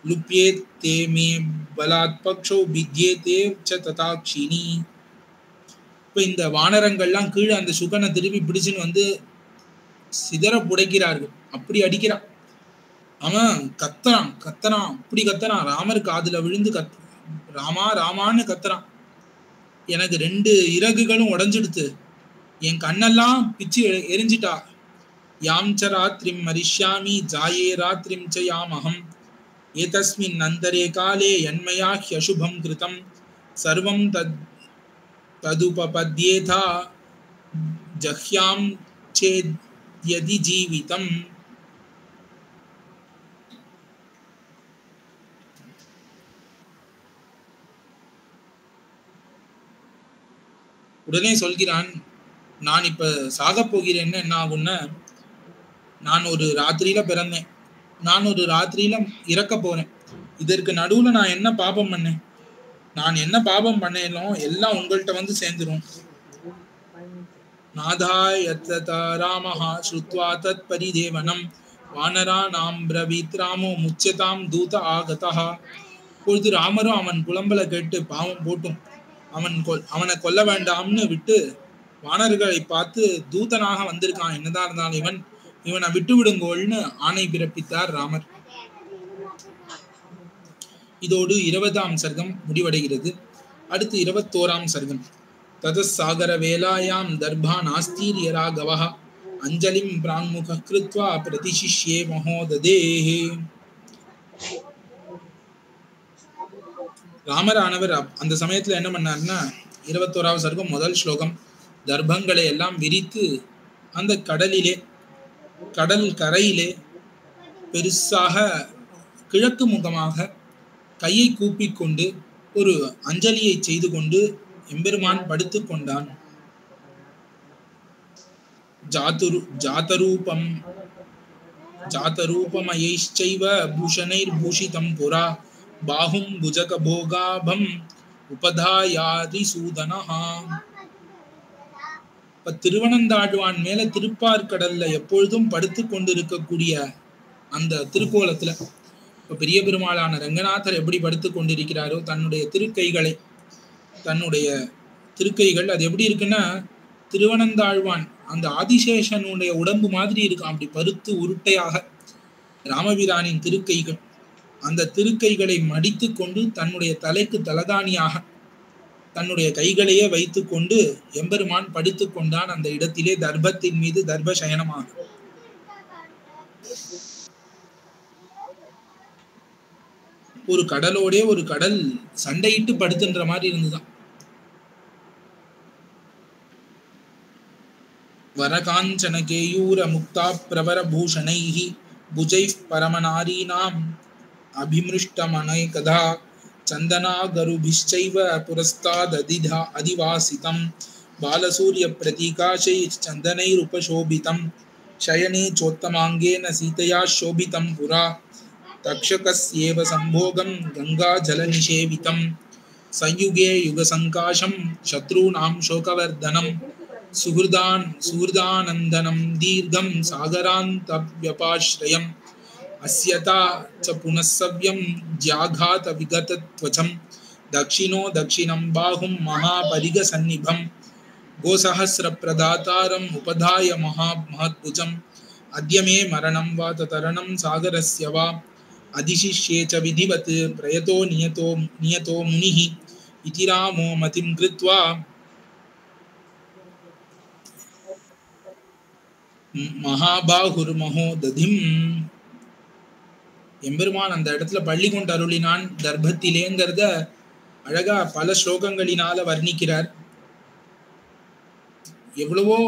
Speaker 5: லுப்யே தே மே பலாத் பக்ஷோ பித்யே தே ச ததாக்ஷினி. இப்ப இந்த வானரங்கள்லாம் கீழே அந்த சுகனை திருப்பி பிடிச்சுன்னு வந்து சிதற புடைக்கிறார்கள். அப்படி அடிக்கிறான். அவன் கத்துறான் அப்படி கத்துறான். ராமர் காதுல விழுந்து ராமா ராமான்னு கத்துறான். எனக்கு 2 இறகுகளும் உடஞ்சிடுத்து, என் கண்ணெல்லாம் பிச்சு எரிஞ்சிட்டா. யாம் ச ராத்ரிம் மரிஷ்யாமி ஜாயே ராத்ரிம் ச யாமஹம் ஏதஸ்மின் அந்தரே காலே யன்மயா ஹ்யசுபம் கிருதம் சர்வம் ததுபபத்யேதா ஜஹ்யாம் சேத்யதி ஜீவிதம். உடனே சொல்கிறான், நான் இப்ப சாக போகிறேன்னு என்ன ஆகும்னா, நான் ஒரு ராத்திரியில பிறந்தேன், நான் ஒரு ராத்திரியில இறக்க போறேன். இதற்கு நடுவுல நான் என்ன பாபம் பண்ணேன், நான் என்ன பாபம் பண்ணேனோ எல்லாம் உங்கள்கிட்ட வந்து சேர்ந்துரும். நாதாயத்ரதா ராமஹா ஸ்ருத்வா தத் பரிதேவனம் வானரா நாம் பிரவீத் ராமோ முச்சதாம் தூத ஆகதஹா. பொழுது ராமரும் அவன் புலம்பல கேட்டு பாவம் போட்டும் அவனை கொல்ல வேண்டாம்னு விட்டு வானர்களை பார்த்து, தூதனாக வந்திருக்கான், என்னதான் இருந்தாலும் இவனை விட்டு விடுங்கோள்னு ஆணை பிறப்பித்தார் ராமர். இதோடு 20ஆம் சர்க்கம் முடிவடைகிறது. அடுத்து 21ஆம் சர்க்கம். ததசாகர வேலாயாம் தர்பா நாஸ்தீரிய ராகவஹ அஞ்சலிம் பிராங்முக கிருத்வா பிரதிசிஷ்யே மகோததேஹே. ராமரானவர் அந்த சமயத்துல என்ன பண்ணார்னா, 21ஆவது சர்க்கம் முதல் ஸ்லோகம், தர்பங்களை எல்லாம் விரித்து அந்த கடல் கரையிலே பெருசாக கிழக்கு முகமாக கையை கூப்பிக்கொண்டு ஒரு அஞ்சலியை செய்து கொண்டு எம்பெருமான் படுத்து கொண்டான். ஜாதரூபமயைச்சைவ பூஷணைர் பூஷிதம் புரா பாஹும் புஜக போகாபம் உபதாயாதி சூதனஹா. இப்ப திருவனந்தாழ்வான் மேல திருப்பார்கடல்ல எப்பொழுதும் படுத்து கொண்டிருக்கக்கூடிய அந்த திருக்கோலத்துல இப்ப பெரிய பெருமாளான ரங்கநாதர் எப்படி படுத்து கொண்டிருக்கிறாரோ தன்னுடைய திருக்கைகள் அது எப்படி இருக்குன்னா, திருவனந்தாழ்வான் அந்த ஆதிசேஷனுடைய உடம்பு மாதிரி இருக்கும். அப்படி பருத்து உருட்டையாக ராமபிரானின் திருக்கைகள், அந்த திருக்கைகளை மடித்து கொண்டு தன்னுடைய தலைக்கு தலதானியாக தன்னுடைய கைகளையே வைத்து கொண்டு எம்பெருமான் படுத்து கொண்டான் அந்த இடத்திலே, தர்பத்தின் மீது தர்ப சயனமாக. ஒரு கடலோடே ஒரு கடல் சண்டையிட்டு படுத்துன்ற மாதிரி இருந்துதான். வரகாஞ்சன கேயூர முக்தா பிரவர பூஷணைஹி புஜைஃப் பரமநாரீனாம் அபிமிருஷ்டமனை கதா சந்தனாகருபிஷ்சைவ புரஸ்தாத் அதிவாசிதம் பாலசூரிய பிரதீகாசை சந்தனைருபசோபிதம் சயனே சோத்தமாங்கேன சீதையா சோபிதம் புரா தக்ஷகஸ்யேவ சம்போகம் கங்கா ஜல நிஷேவிதம் சயுகே யுகசங்காசம் சத்ருநாம் சோகவர்தனம் சுஹ்ருதானந்தனம் தீர்க்கம் சாகராந்தவ்யபாஸ்ரயம் அஸ்யதா ச புனஸ்ஸவ்யம் ஜாகாத விகதத்வசம் தக்ஷிணோ தக்ஷிணம் பாஹும் மகாபரிக சந்நிபம் கோசஹஸ்ர பிரதாதாரம் உபதாய மஹத்புஜம் அத்யமே மரணம் வா தரணம் சாகரஸ்ய வா அதிசிஷ்யே ச விதிவத் பிரயதோ நியதோ முனிஹி இதி ராமோ மதிம் கிருத்வா மகாபாகுர் மகோததிம். எம்பெருமான் அந்த இடத்துல பள்ளி கொண்டு அருளினான் தர்பத்திலேங்கிறத அழகா பல ஸ்லோகங்களினால வர்ணிக்கிறார். எவ்வளவோ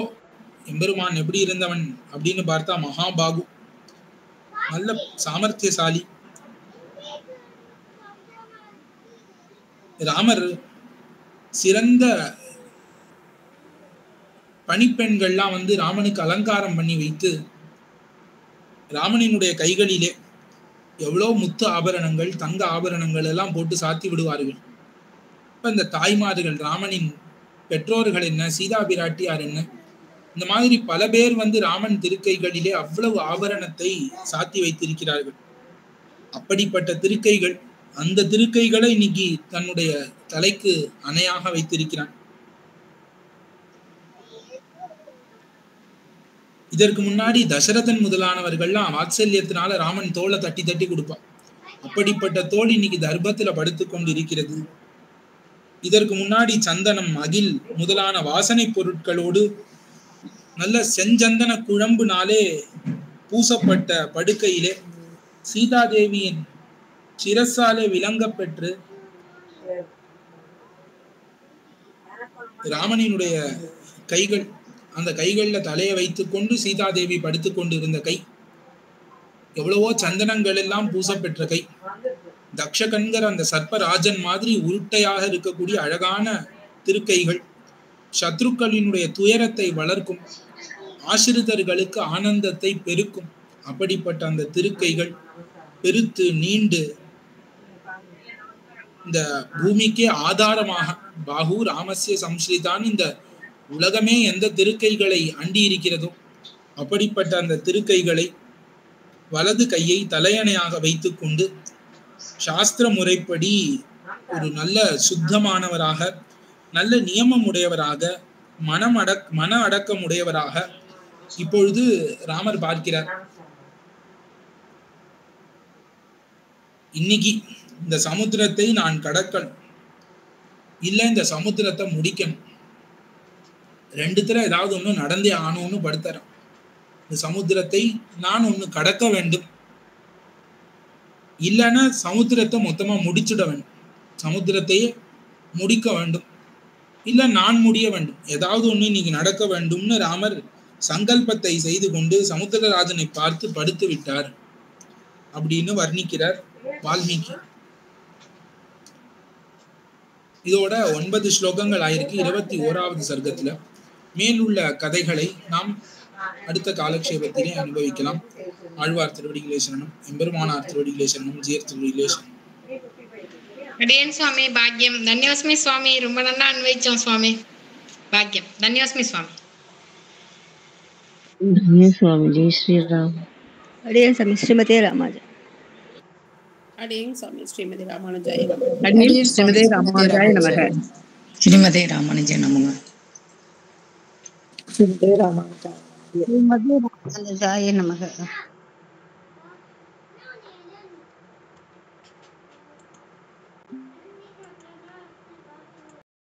Speaker 5: எம்பெருமான் எப்படி இருந்தவன் அப்படின்னு பார்த்தா மகாபாகு, நல்ல சாமர்த்தியசாலி. ராமர் சிறந்த பணிப்பெண்கள்லாம் ராமனுக்கு அலங்காரம் பண்ணி வைத்து ராமனினுடைய கைகளிலே எவ்வளோ முத்து ஆபரணங்கள் தங்க ஆபரணங்கள் எல்லாம் போட்டு சாத்தி விடுவார்கள். இப்ப இந்த தாய்மார்கள், ராமனின் பெற்றோர்கள் என்ன, சீதா பிராட்டியார் என்ன, இந்த மாதிரி பல பேர் ராமன் திருக்கைகளிலே அவ்வளவு ஆபரணத்தை சாத்தி வைத்திருக்கிறார்கள். அப்படிப்பட்ட திருக்கைகள், அந்த திருக்கைகளை இன்னைக்கு தன்னுடைய தலைக்கு அணையாக வைத்திருக்கிறான். இதற்கு முன்னாடி தசரதன் முதலானவர்கள்லாம் வாத்சல்யத்தினால ராமன் தோலை தட்டி தட்டி கொடுப்பான். அப்படிப்பட்ட தோல் இன்னைக்கு தர்பத்துல படுத்து கொண்டு இருக்கிறது. இதற்கு முன்னாடி சந்தனம், அகில் முதலான வாசனை பொருட்களோடு நல்ல செஞ்சந்தன குழம்புனாலே பூசப்பட்ட படுக்கையிலே சீதாதேவியின் சிரசாலே விளங்க பெற்று ராமனினுடைய கைகள், அந்த கைகள்ல தலையை வைத்துக் கொண்டு சீதாதேவி படுத்து கொண்டு இருந்த கை, எவ்வளவோ சந்தனங்கள் எல்லாம் பூசப்பெற்ற கை, தக்ஷகன்கிற அந்த சர்ப்பராஜன் மாதிரி உருட்டையாக இருக்கக்கூடிய அழகான திருக்கைகள், சத்ருக்களினுடைய துயரத்தை வளர்க்கும், ஆசிரிதர்களுக்கு ஆனந்தத்தை பெருக்கும். அப்படிப்பட்ட அந்த திருக்கைகள் பெருத்து நீண்டு இந்த பூமிக்கே ஆதாரமாக பாஹு ராமஸ்ய சம்ஸ்ரிதான், இந்த உலகமே எந்த திருக்கைகளை அண்டி இருக்கிறதோ அப்படிப்பட்ட அந்த திருக்கைகளை வலது கையை தலையணையாக வைத்துக் கொண்டு சாஸ்திர முறைப்படி ஒரு நல்ல சுத்தமானவராக, நல்ல நியமம் உடையவராக, மன அடக்கம் உடையவராக இப்பொழுது ராமர் பார்க்கிறார், இன்னைக்கு இந்த சமுத்திரத்தை நான் கடக்கணும், இல்ல இந்த சமுத்திரத்தை முடிக்கணும், ரெண்டுத்துல ஏதாவது ஒண்ணு நடந்தே ஆகணும்னு படுத்துறேன். இந்த சமுத்திரத்தை நான் ஒண்ணு கடக்க வேண்டும், இல்லைன்னா சமுத்திரத்தை மொத்தமா முடிச்சுட வேண்டும், சமுத்திரத்தையே முடிக்க வேண்டும், இல்ல நான் முடிய வேண்டும், ஏதாவது ஒண்ணு இன்னைக்கு நடக்க வேண்டும்னு ராமர் சங்கல்பத்தை செய்து கொண்டு சமுத்திரராஜனை பார்த்து படுத்து விட்டார் அப்படின்னு வர்ணிக்கிறார் வால்மீகி. இதோட 9 ஸ்லோகங்கள் ஆயிருக்கு 21வது சர்க்கத்துல. மேலுள்ள கதைகளை நாம் அடுத்த காலக்ஷேபத்திலே அனுபவிக்கலாம். ஆழ்வார் திருவடிகளே சரணம், எம்பெருமானார் திருவடிகளே சரணம், ஜீயர் திருவடிகளே சரணம்.
Speaker 4: அடியேன் சுவாமி பாக்கியம். தன்யோஸ்மி சுவாமி, ரொம்ப நல்லா அன்வைச்சோம் சுவாமி. பாக்கியம். தன்யோஸ்மி சுவாமி.
Speaker 6: சுவாமி ஜெய் ஸ்ரீராம்.
Speaker 7: அடியேன் சுவாமி ஸ்ரீமதே ராமானுஜாய.
Speaker 8: அடியேன் சுவாமி ஸ்ரீமதி ராமானுஜாய நமக.
Speaker 6: அடியேன் ஸ்ரீமதே ராமானுஜாய நமக.
Speaker 9: ஸ்ரீமதே ராமானுஜாய நமக.
Speaker 6: ஸ்ரீமதே ராமானுஜாய
Speaker 7: ஸ்ரீமதே ராமானுஜாய நமக.